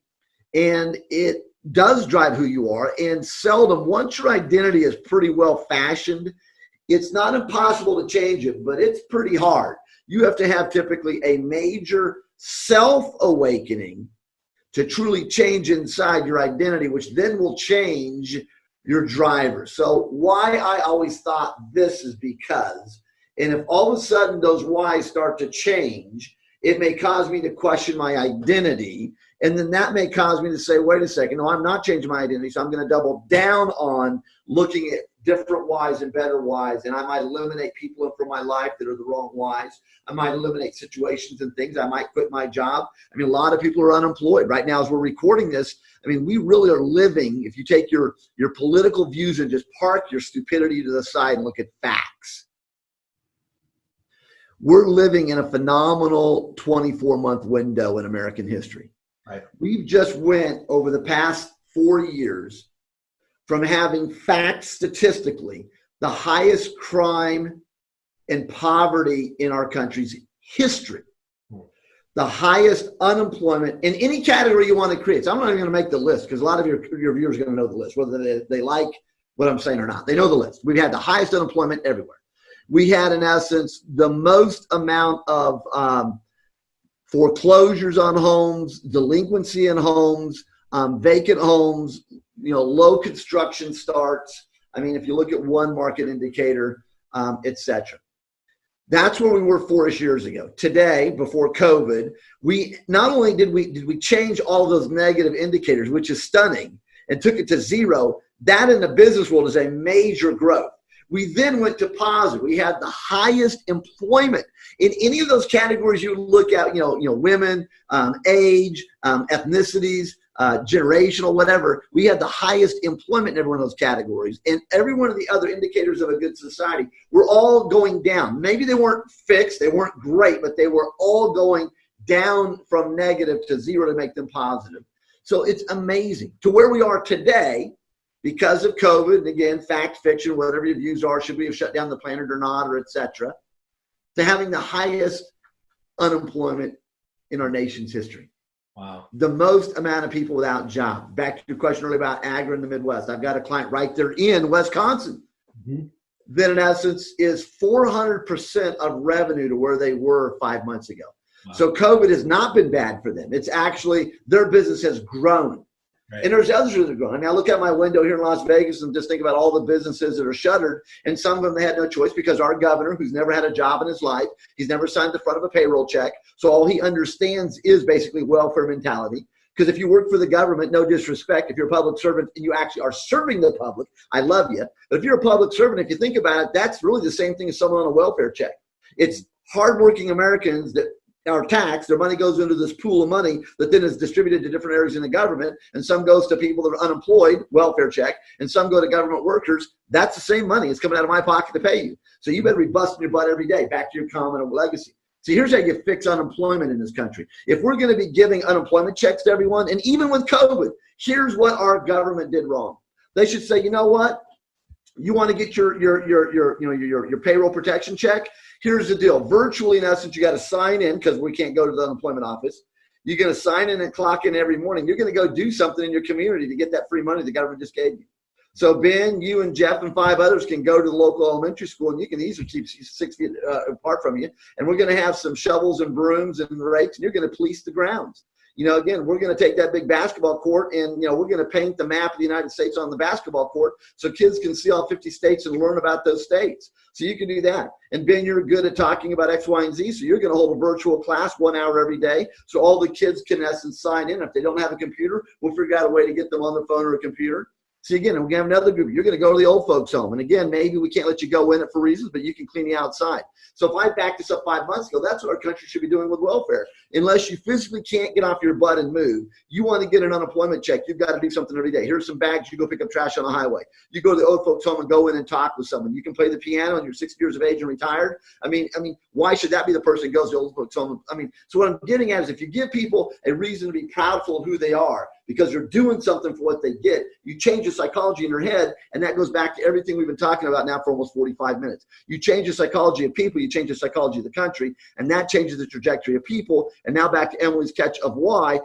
And it does drive who you are. And seldom, once your identity is pretty well fashioned, it's not impossible to change it, but it's pretty hard. You have to have typically a major self-awakening to truly change inside your identity, which then will change your driver. So why I always thought this is because, and if all of a sudden those whys start to change, it may cause me to question my identity. And then that may cause me to say, wait a second, no, I'm not changing my identity. So I'm going to double down on looking at different whys and better whys. And I might eliminate people from my life that are the wrong whys. I might eliminate situations and things. I might quit my job. I mean, a lot of people are unemployed right now as we're recording this. I mean, we really are living, if you take your political views and just park your stupidity to the side and look at facts. We're living in a phenomenal 24-month window in American history. Right. We've just went over the past 4 years from having facts statistically the highest crime and poverty in our country's history, the highest unemployment in any category you want to create. So I'm not even going to make the list because a lot of your viewers are going to know the list, whether they like what I'm saying or not. They know the list. We've had the highest unemployment everywhere. We had, in essence, the most amount of foreclosures on homes, delinquency in homes, vacant homes, low construction starts. I mean, if you look at one market indicator, etc. That's where we were 4-ish years ago. Today, before COVID, we not only did we change all of those negative indicators, which is stunning, and took it to zero. That in the business world is a major growth. We then went to positive. We had the highest employment in any of those categories you look at. Women, age, ethnicities, generational, whatever. We had the highest employment in every one of those categories, and every one of the other indicators of a good society were all going down. Maybe they weren't fixed, they weren't great, but they were all going down from negative to zero to make them positive. So it's amazing to where we are today. Because of COVID, and again, fact, fiction, whatever your views are, should we have shut down the planet or not, or etc., to having the highest unemployment in our nation's history. Wow. The most amount of people without job. Back to your question earlier about agri in the Midwest. I've got a client right there in Wisconsin that in essence is 400% of revenue to where they were 5 months ago. Wow. So COVID has not been bad for them. It's actually, their business has grown. Right. And there's others that are growing. I mean, I look out my window here in Las Vegas and just think about all the businesses that are shuttered. And some of them, they had no choice because our governor, who's never had a job in his life, he's never signed the front of a payroll check. So all he understands is basically welfare mentality. Because if you work for the government, no disrespect, if you're a public servant and you actually are serving the public, I love you. But if you're a public servant, if you think about it, that's really the same thing as someone on a welfare check. It's hardworking Americans that are taxed, their money goes into this pool of money that then is distributed to different areas in the government, and some goes to people that are unemployed, welfare check, and some go to government workers. That's the same money. It's coming out of my pocket to pay you. So you better be busting your butt every day, back to your common legacy. See, here's how you fix unemployment in this country. If we're going to be giving unemployment checks to everyone, and even with COVID, here's what our government did wrong. They should say, you know what? You want to get your payroll protection check? Here's the deal. Virtually, in essence, you got to sign in because we can't go to the unemployment office. You're going to sign in and clock in every morning. You're going to go do something in your community to get that free money the government just gave you. So Ben, you and Jeff and 5 others can go to the local elementary school, and you can easily keep 6 feet apart from you. And we're going to have some shovels and brooms and rakes, and you're going to police the grounds. Again, we're going to take that big basketball court and, we're going to paint the map of the United States on the basketball court so kids can see all 50 states and learn about those states. So you can do that. And Ben, you're good at talking about X, Y, and Z. So you're going to hold a virtual class 1 hour every day. So all the kids can, in essence, sign in. If they don't have a computer, we'll figure out a way to get them on their phone or a computer. See, again, we're going to have another group. You're going to go to the old folks' home. And again, maybe we can't let you go in it for reasons, but you can clean the outside. So if I backed this up 5 months ago, that's what our country should be doing with welfare. Unless you physically can't get off your butt and move, you want to get an unemployment check, you've got to do something every day. Here's some bags. You go pick up trash on the highway. You go to the old folks' home and go in and talk with someone. You can play the piano and you're 60 years of age and retired. I mean, why should that be the person who goes to the old folks' home? So what I'm getting at is if you give people a reason to be proudful of who they are, because they're doing something for what they get, you change the psychology in their head, and that goes back to everything we've been talking about now for almost 45 minutes. You change the psychology of people, you change the psychology of the country, and that changes the trajectory of people. And now back to Emily's catch of why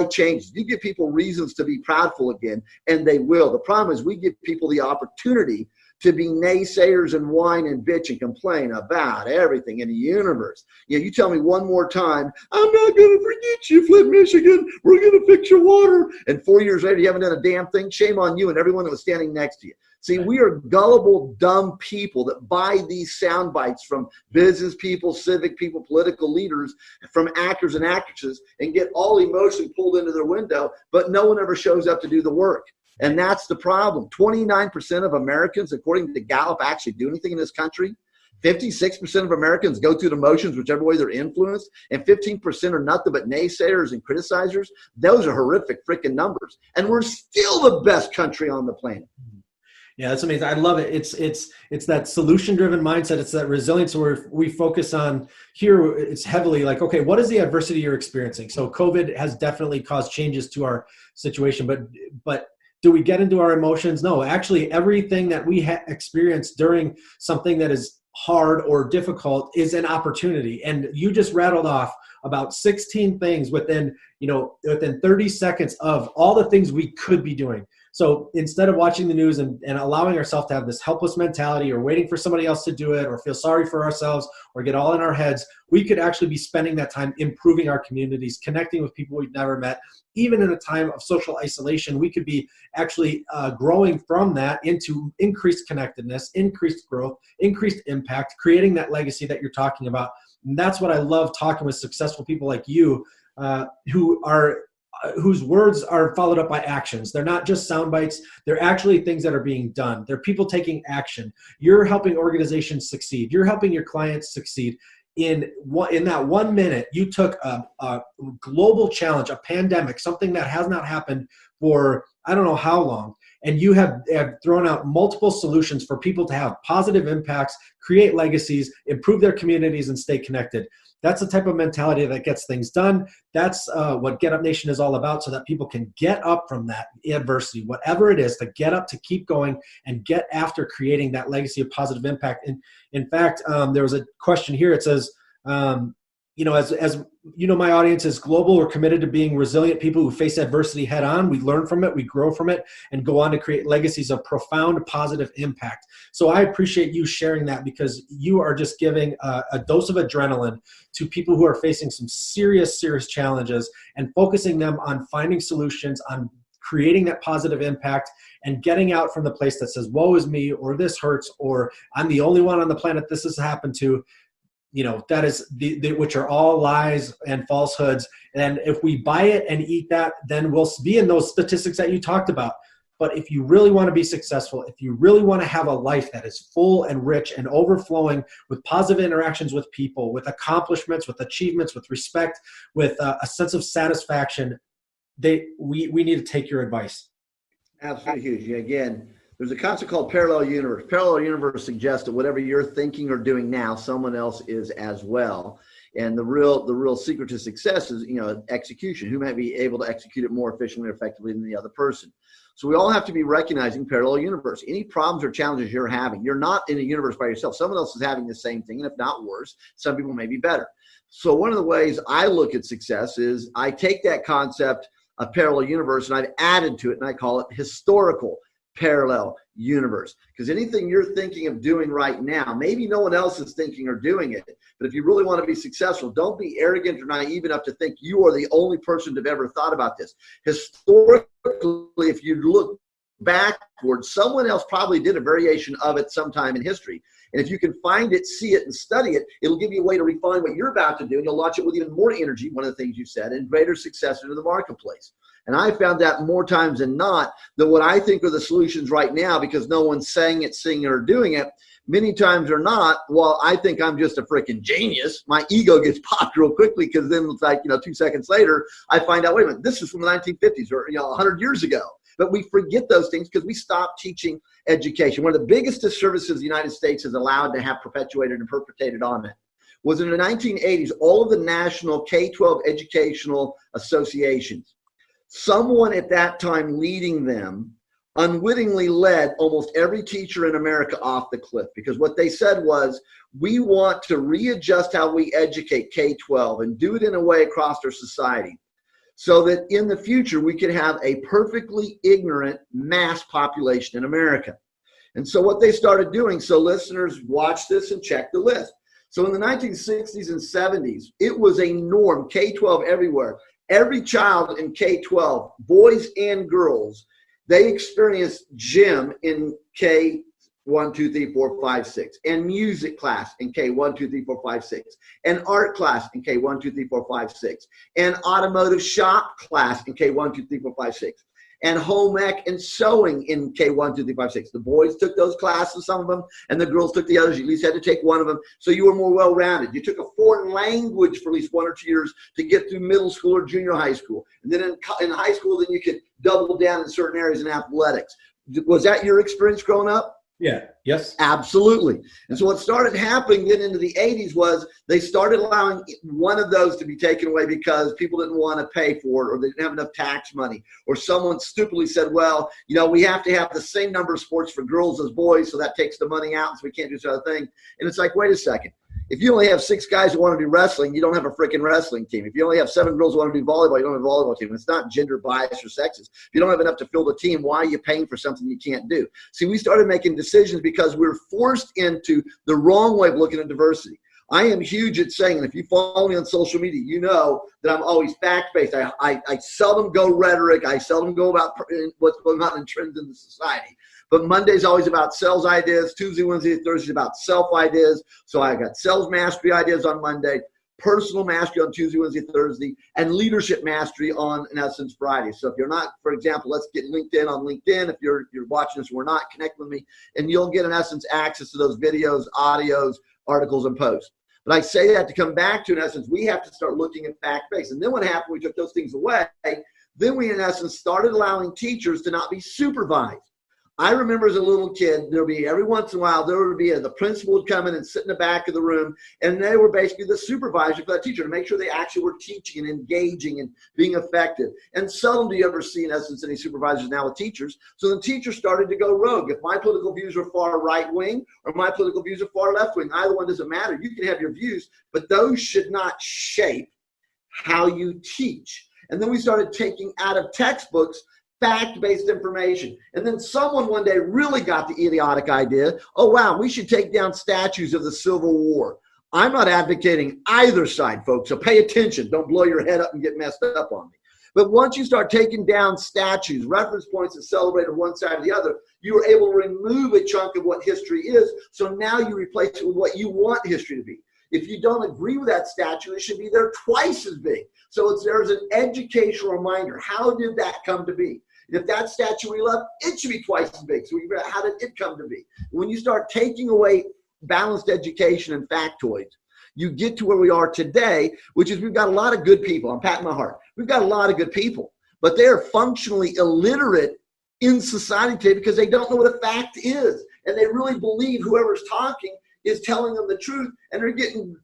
changes. You give people reasons to be proudful again, and they will. The problem is we give people the opportunity to be naysayers and whine and bitch and complain about everything in the universe. You tell me one more time, I'm not going to forget you, Flint, Michigan. We're going to fix your water. And 4 years later, you haven't done a damn thing. Shame on you and everyone that was standing next to you. See, we are gullible, dumb people that buy these sound bites from business people, civic people, political leaders, from actors and actresses, and get all emotion pulled into their window, but no one ever shows up to do the work. And that's the problem. 29% of Americans, according to Gallup, actually do anything in this country. 56% of Americans go through the motions, whichever way they're influenced, and 15% are nothing but naysayers and criticizers. Those are horrific freaking numbers. And we're still the best country on the planet. Yeah, that's amazing. I love it. It's that solution-driven mindset. It's that resilience where we focus on here. It's heavily like, okay, what is the adversity you're experiencing? So COVID has definitely caused changes to our situation, but do we get into our emotions? No, actually, everything that we experience during something that is hard or difficult is an opportunity. And you just rattled off about 16 things within 30 seconds of all the things we could be doing. So instead of watching the news and allowing ourselves to have this helpless mentality or waiting for somebody else to do it or feel sorry for ourselves or get all in our heads, we could actually be spending that time improving our communities, connecting with people we've never met. Even in a time of social isolation, we could be actually growing from that into increased connectedness, increased growth, increased impact, creating that legacy that you're talking about. And that's what I love talking with successful people like you whose words are followed up by actions. They're not just sound bites. They're actually things that are being done. They're people taking action. You're helping organizations succeed. You're helping your clients succeed. In that 1 minute, you took a global challenge, a pandemic, something that has not happened for I don't know how long, and you have thrown out multiple solutions for people to have positive impacts, create legacies, improve their communities, and stay connected. That's the type of mentality that gets things done. That's what Get Up Nation is all about, so that people can get up from that adversity, whatever it is, to get up, to keep going, and get after creating that legacy of positive impact. And in fact, there was a question here. It says, as you know, my audience is global. We're committed to being resilient people who face adversity head on. We learn from it, we grow from it, and go on to create legacies of profound positive impact. So I appreciate you sharing that, because you are just giving a dose of adrenaline to people who are facing some serious challenges and focusing them on finding solutions, on creating that positive impact, and getting out from the place that says, woe is me, or this hurts, or I'm the only one on the planet this has happened to. That is which are all lies and falsehoods. And if we buy it and eat that, then we'll be in those statistics that you talked about. But if you really want to be successful, if you really want to have a life that is full and rich and overflowing with positive interactions with people, with accomplishments, with achievements, with respect, with a sense of satisfaction, we need to take your advice. Absolutely huge. Again, there's a concept called parallel universe. Parallel universe suggests that whatever you're thinking or doing now, someone else is as well. And the real secret to success is, execution. Who might be able to execute it more efficiently or effectively than the other person? So we all have to be recognizing parallel universe. Any problems or challenges you're having, you're not in a universe by yourself. Someone else is having the same thing, and if not worse, some people may be better. So one of the ways I look at success is I take that concept of parallel universe and I've added to it, and I call it historical parallel universe. Because anything you're thinking of doing right now, maybe no one else is thinking or doing it. But if you really want to be successful, don't be arrogant or naive enough to think you are the only person to have ever thought about this. Historically, if you look backwards, someone else probably did a variation of it sometime in history. And if you can find it, see it, and study it, it'll give you a way to refine what you're about to do, and you'll launch it with even more energy, one of the things you said, and greater success into the marketplace. And I found that more times than not, that what I think are the solutions right now, because no one's saying it, singing it, or doing it, many times are not, well, I think I'm just a freaking genius. My ego gets popped real quickly, because then it's like, 2 seconds later, I find out, wait a minute, this is from the 1950s or 100 years ago. But we forget those things because we stopped teaching education. One of the biggest disservices the United States has allowed to have perpetuated and perpetrated on it was in the 1980s, all of the national K-12 educational associations, someone at that time leading them unwittingly led almost every teacher in America off the cliff, because what they said was, we want to readjust how we educate K-12 and do it in a way across our society so that in the future we could have a perfectly ignorant mass population in America. And so what they started doing, so listeners, watch this and check the list. So in the 1960s and 70s, it was a norm, K-12 everywhere. Every child in K-12, boys and girls, they experienced gym in K 1, 2, 3, 4, 5, 6, and music class in K 1, 2, 3, 4, 5, 6, and art class in K 1, 2, 3, 4, 5, 6, and automotive shop class in K 1, 2, 3, 4, 5, 6, and home ec and sewing in K 1, 2, 3, 5, 6. The boys took those classes, some of them, and the girls took the others. You at least had to take one of them, so you were more well-rounded. You took a foreign language for at least 1 or 2 years to get through middle school or junior high school, and then in high school, then you could double down in certain areas in athletics. Was that your experience growing up? Yeah. Yes. Absolutely. And so what started happening then into the 80s was they started allowing one of those to be taken away because people didn't want to pay for it, or they didn't have enough tax money, or someone stupidly said, well, we have to have the same number of sports for girls as boys, so that takes the money out, so we can't do this other thing. And it's like, wait a second. If you only have 6 guys who want to do wrestling, you don't have a freaking wrestling team. If you only have 7 girls who want to do volleyball, you don't have a volleyball team. It's not gender biased or sexist. If you don't have enough to fill the team, why are you paying for something you can't do? See, we started making decisions because we were forced into the wrong way of looking at diversity. I am huge at saying, and if you follow me on social media, you know that I'm always fact-based. I seldom go rhetoric. I seldom go about what's going on in trends in the society. But Monday's always about sales ideas. Tuesday, Wednesday, Thursday about self ideas. So I got sales mastery ideas on Monday, personal mastery on Tuesday, Wednesday, Thursday, and leadership mastery on, in essence, Friday. So if you're not, for example, let's get LinkedIn on LinkedIn. If you're watching this, we're not, connect with me, and you'll get, in essence, access to those videos, audios, articles, and posts. But I say that to come back to, in essence, we have to start looking at fact-based. And then what happened, we took those things away. Then we, in essence, started allowing teachers to not be supervised. I remember as a little kid, there'd be every once in a while, there would be the principal would come in and sit in the back of the room, and they were basically the supervisor for that teacher to make sure they actually were teaching and engaging and being effective. And seldom do you ever see, in essence, any supervisors now with teachers. So the teachers started to go rogue. If my political views are far right wing or my political views are far left wing, either one doesn't matter. You can have your views, but those should not shape how you teach. And then we started taking out of textbooks fact-based information. And then someone one day really got the idiotic idea, oh, wow, we should take down statues of the Civil War. I'm not advocating either side, folks, so pay attention. Don't blow your head up and get messed up on me. But once you start taking down statues, reference points that celebrate on one side or the other, you are able to remove a chunk of what history is, so now you replace it with what you want history to be. If you don't agree with that statue, it should be there twice as big. So there's an educational reminder. How did that come to be? And if that statue we love, it should be twice as big. So we figure out, how did it come to be? When you start taking away balanced education and factoids, you get to where we are today, which is we've got a lot of good people. I'm patting my heart. We've got a lot of good people, but they are functionally illiterate in society today because they don't know what a fact is. And they really believe whoever's talking is telling them the truth, and they're getting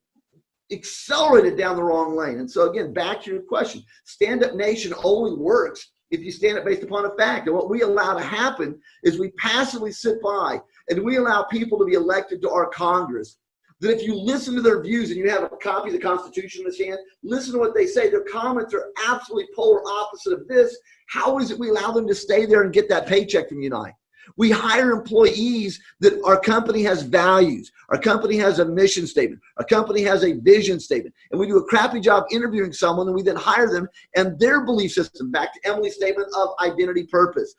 accelerated down the wrong lane. And so again, back to your question, Stand Up Nation only works if you stand up based upon a fact. And what we allow to happen is we passively sit by and we allow people to be elected to our Congress. That if you listen to their views and you have a copy of the Constitution in this hand, listen to what they say. Their comments are absolutely polar opposite of this. How is it we allow them to stay there and get that paycheck from you and I? We hire employees that our company has values. Our company has a mission statement. Our company has a vision statement. And we do a crappy job interviewing someone, and we then hire them and their belief system, back to Emily's statement of identity, purpose.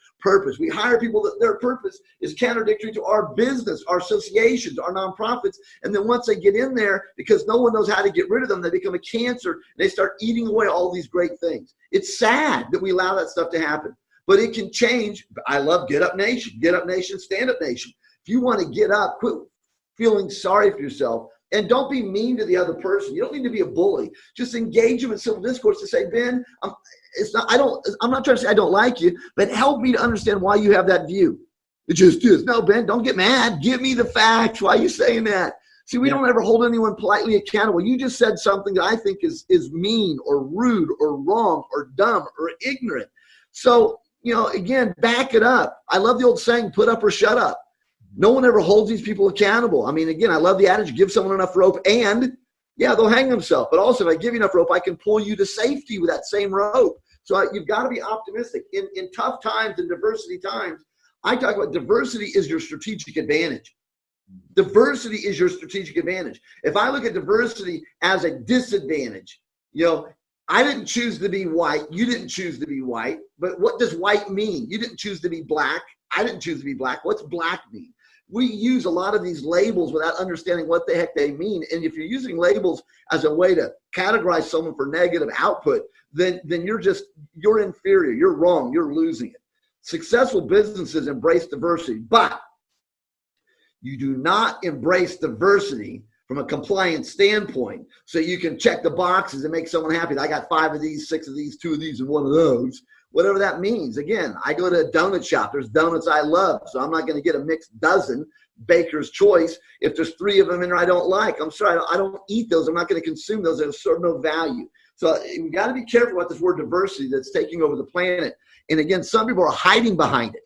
We hire people that their purpose is contradictory to our business, our associations, our nonprofits. And then once they get in there, because no one knows how to get rid of them, they become a cancer and they start eating away all these great things. It's sad that we allow that stuff to happen. But it can change. I love Get Up Nation, Stand Up Nation. If you want to get up, quit feeling sorry for yourself, and don't be mean to the other person. You don't need to be a bully. Just engage them in civil discourse to say, Ben, I'm not trying to say I don't like you, but help me to understand why you have that view. It just is. No, Ben, don't get mad. Give me the facts. Why are you saying that? See, we don't ever hold anyone politely accountable. You just said something that I think is mean or rude or wrong or dumb or ignorant. So, again, back it up. I love the old saying, put up or shut up. No one ever holds these people accountable. I mean, again, I love the adage, give someone enough rope and, they'll hang themselves. But also, if I give you enough rope, I can pull you to safety with that same rope. So you've got to be optimistic. In tough times and diversity times, I talk about diversity is your strategic advantage. Diversity is your strategic advantage. If I look at diversity as a disadvantage, I didn't choose to be white. You didn't choose to be white. But what does white mean? You didn't choose to be black. I didn't choose to be black. What's black mean? We use a lot of these labels without understanding what the heck they mean. And if you're using labels as a way to categorize someone for negative output, then you're inferior. You're wrong. You're losing it. Successful businesses embrace diversity, but you do not embrace diversity from a compliance standpoint, so you can check the boxes and make someone happy. I got 5 of these, 6 of these, 2 of these, and 1 of those, whatever that means. Again, I go to a donut shop. There's donuts I love, so I'm not going to get a mixed dozen, baker's choice. If there's 3 of them in there I don't like, I'm sorry, I don't eat those. I'm not going to consume those. They serve no value. So we got to be careful about this word diversity that's taking over the planet. And again, some people are hiding behind it.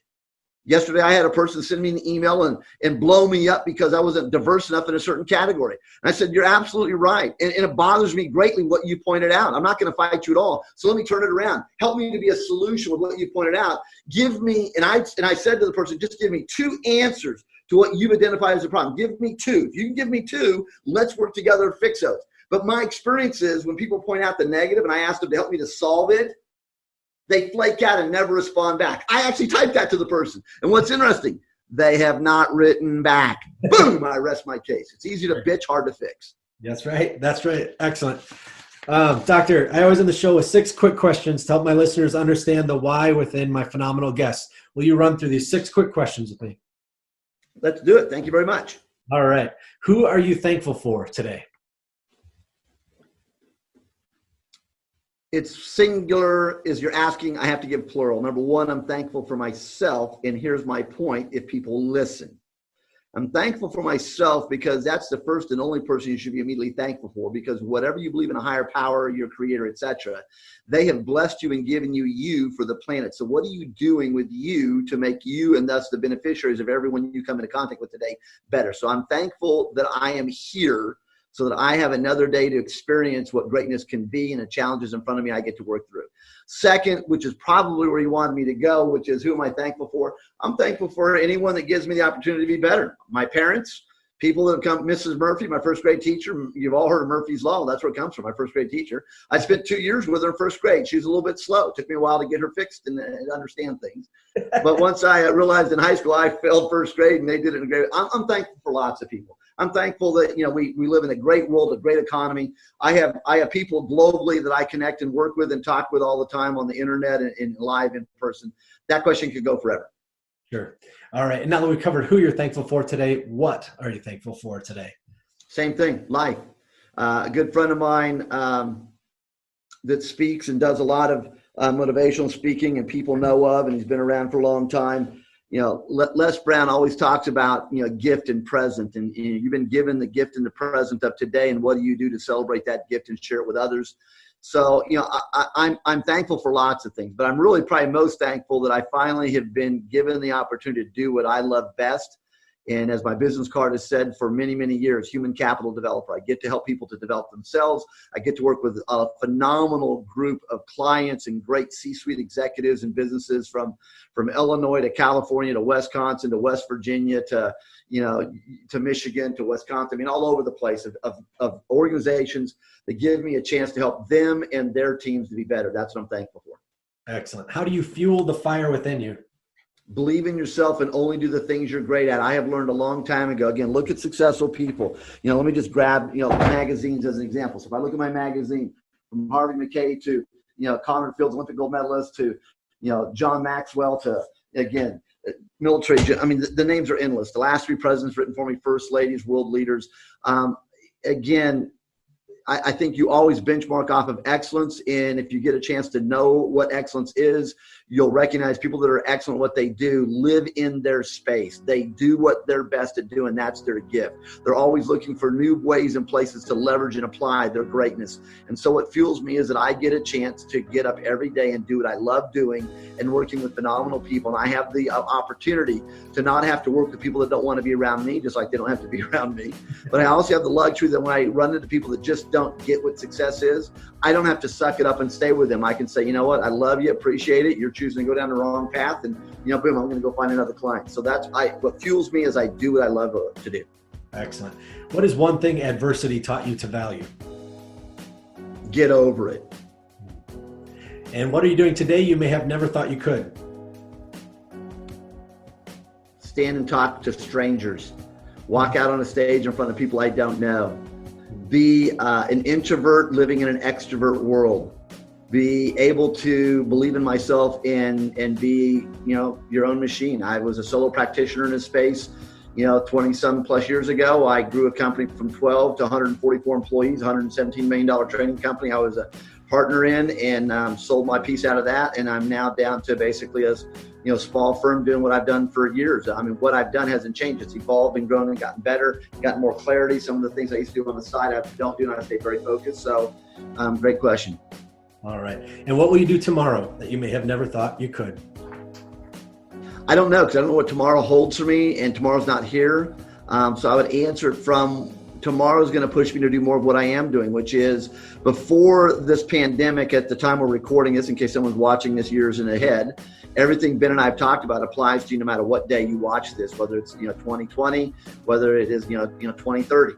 Yesterday, I had a person send me an email and blow me up because I wasn't diverse enough in a certain category. And I said, you're absolutely right. And it bothers me greatly what you pointed out. I'm not going to fight you at all. So let me turn it around. Help me to be a solution with what you pointed out. Give me, and I said to the person, just give me 2 answers to what you've identified as a problem. Give me 2. If you can give me 2, let's work together to fix those. But my experience is when people point out the negative and I ask them to help me to solve it, they flake out and never respond back. I actually typed that to the person. And what's interesting, they have not written back. Boom, I rest my case. It's easy to bitch, hard to fix. That's right. Excellent. Doctor, I always end the show with 6 quick questions to help my listeners understand the why within my phenomenal guests. Will you run through these 6 quick questions with me? Let's do it. Thank you very much. All right. Who are you thankful for today? It's singular. Is you're asking, I have to give plural. Number 1, I'm thankful for myself. And here's my point if people listen. I'm thankful for myself because that's the first and only person you should be immediately thankful for, because whatever you believe in a higher power, your creator, etc., they have blessed you and given you for the planet. So what are you doing with you to make you and thus the beneficiaries of everyone you come into contact with today better? So I'm thankful that I am here so that I have another day to experience what greatness can be and the challenges in front of me I get to work through. Second, which is probably where you wanted me to go, which is who am I thankful for? I'm thankful for anyone that gives me the opportunity to be better. My parents, people that have come, Mrs. Murphy, my first grade teacher. You've all heard of Murphy's Law. That's where it comes from, my first grade teacher. I spent 2 years with her in first grade. She was a little bit slow. It took me a while to get her fixed and understand things. But once I realized in high school I failed first grade and they did it in a great way. I'm thankful for lots of people. I'm thankful that we live in a great world, a great economy. I have people globally that I connect and work with and talk with all the time on the internet and live in person. That question could go forever. Sure. All right. And now that we've covered who you're thankful for today, what are you thankful for today? Same thing, life. A good friend of mine that speaks and does a lot of motivational speaking and people know of, and he's been around for a long time. Les Brown always talks about, gift and present, and you've been given the gift and the present of today, and what do you do to celebrate that gift and share it with others? So, I'm thankful for lots of things, but I'm really probably most thankful that I finally have been given the opportunity to do what I love best. And as my business card has said for many, many years, human capital developer. I get to help people to develop themselves. I get to work with a phenomenal group of clients and great C-suite executives and businesses from Illinois to California to Wisconsin to West Virginia to Michigan to Wisconsin. I mean, all over the place of organizations that give me a chance to help them and their teams to be better. That's what I'm thankful for. Excellent. How do you fuel the fire within you? Believe in yourself and only do the things you're great at. I have learned a long time ago. Again, look at successful people. Let me just grab, magazines as an example. So if I look at my magazine, from Harvey Mackay to, Connor Fields, Olympic gold medalist, to, John Maxwell, to, again, military. I mean, the names are endless. The last 3 presidents written for me, first ladies, world leaders. Again, I think you always benchmark off of excellence. And if you get a chance to know what excellence is, you'll recognize people that are excellent at what they do live in their space. They do what they're best at doing. That's their gift. They're always looking for new ways and places to leverage and apply their greatness. And so what fuels me is that I get a chance to get up every day and do what I love doing and working with phenomenal people. And I have the opportunity to not have to work with people that don't want to be around me, just like they don't have to be around me. But I also have the luxury that when I run into people that just don't get what success is, I don't have to suck it up and stay with them. I can say, you know what, I love you, appreciate it. You're choosing to go down the wrong path, and boom, I'm going to go find another client. So what fuels me is I do what I love to do. Excellent. What is one thing adversity taught you to value? Get over it. And what are you doing today you may have never thought you could? Stand and talk to strangers. Walk out on a stage in front of people I don't know. Be an introvert living in an extrovert world. Be able to believe in myself and be, your own machine. I was a solo practitioner in this space, 20-some plus years ago. I grew a company from 12 to 144 employees, $117 million training company. I was a partner in and sold my piece out of that. And I'm now down to basically a small firm doing what I've done for years. I mean, what I've done hasn't changed. It's evolved and grown and gotten better, gotten more clarity. Some of the things I used to do on the side, I don't do, and I stay very focused. So great question. All right. And what will you do tomorrow that you may have never thought you could? I don't know, because I don't know what tomorrow holds for me, and tomorrow's not here. So I would answer it from tomorrow's going to push me to do more of what I am doing, which is before this pandemic, at the time we're recording this, in case someone's watching this years in ahead, everything Ben and I have talked about applies to you no matter what day you watch this, whether it's 2020, whether it is 2030.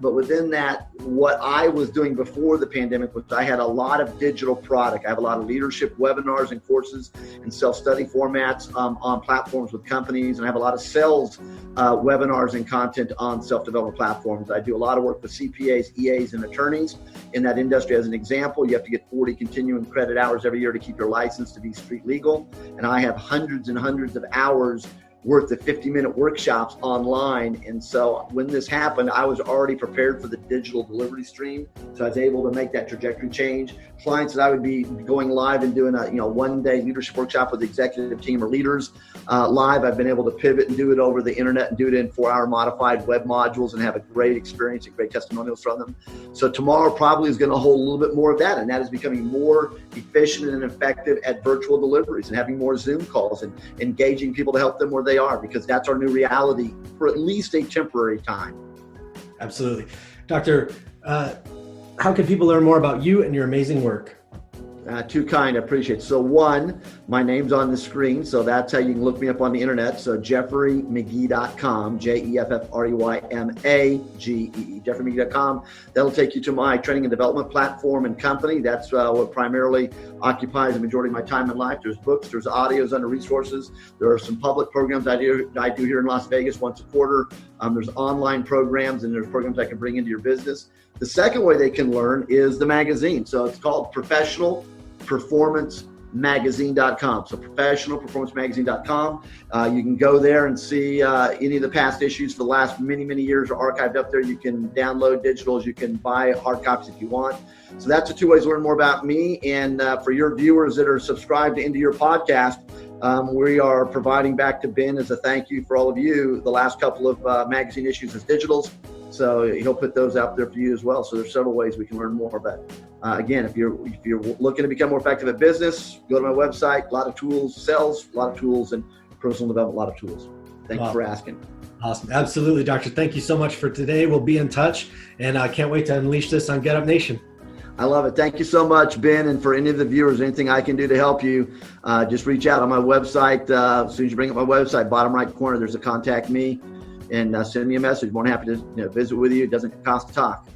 But within that, what I was doing before the pandemic was I had a lot of digital product. I have a lot of leadership webinars and courses and self-study formats on platforms with companies, and I have a lot of sales webinars and content on self-development platforms. I do a lot of work with CPAs, EAs, and attorneys in that industry. As an example, you have to get 40 continuing credit hours every year to keep your license to be street legal, and I have hundreds and hundreds of hours worth of 50-minute workshops online. And so when this happened, I was already prepared for the digital delivery stream. So I was able to make that trajectory change. Clients that I would be going live and doing a one-day leadership workshop with the executive team or leaders live, I've been able to pivot and do it over the internet and do it in 4-hour modified web modules and have a great experience and great testimonials from them. So tomorrow probably is going to hold a little bit more of that, and that is becoming more efficient and effective at virtual deliveries and having more Zoom calls and engaging people to help them where they are, because that's our new reality for at least a temporary time. Absolutely. Doctor, how can people learn more about you and your amazing work? Too kind, I appreciate it. So one, my name's on the screen, so that's how you can look me up on the internet. So JeffreyMagee.com, JeffreyMagee, JeffreyMagee.com. That'll take you to my training and development platform and company. That's what primarily occupies the majority of my time in life. There's books, there's audios under resources. There are some public programs I do here in Las Vegas once a quarter. There's online programs, and there's programs I can bring into your business. The second way they can learn is the magazine. So it's called ProfessionalPerformanceMagazine.com. So ProfessionalPerformanceMagazine.com. You can go there and see any of the past issues for the last many, many years are archived up there. You can download digitals. You can buy hard copies if you want. So that's the two ways to learn more about me. And for your viewers that are subscribed into your podcast, We are providing back to Ben as a thank you for all of you the last couple of magazine issues as digitals. So he'll put those out there for you as well. So there's several ways we can learn more. But again, if you're looking to become more effective at business, go to my website. A lot of tools, sales, a lot of tools, and personal development, a lot of tools. Thank you for asking. Awesome. Absolutely, Doctor. Thank you so much for today. We'll be in touch, and I can't wait to unleash this on Get Up Nation. I love it. Thank you so much, Ben. And for any of the viewers, anything I can do to help you, just reach out on my website. As soon as you bring up my website, bottom right corner, there's a contact me, and send me a message. More than happy to visit with you. It doesn't cost to talk.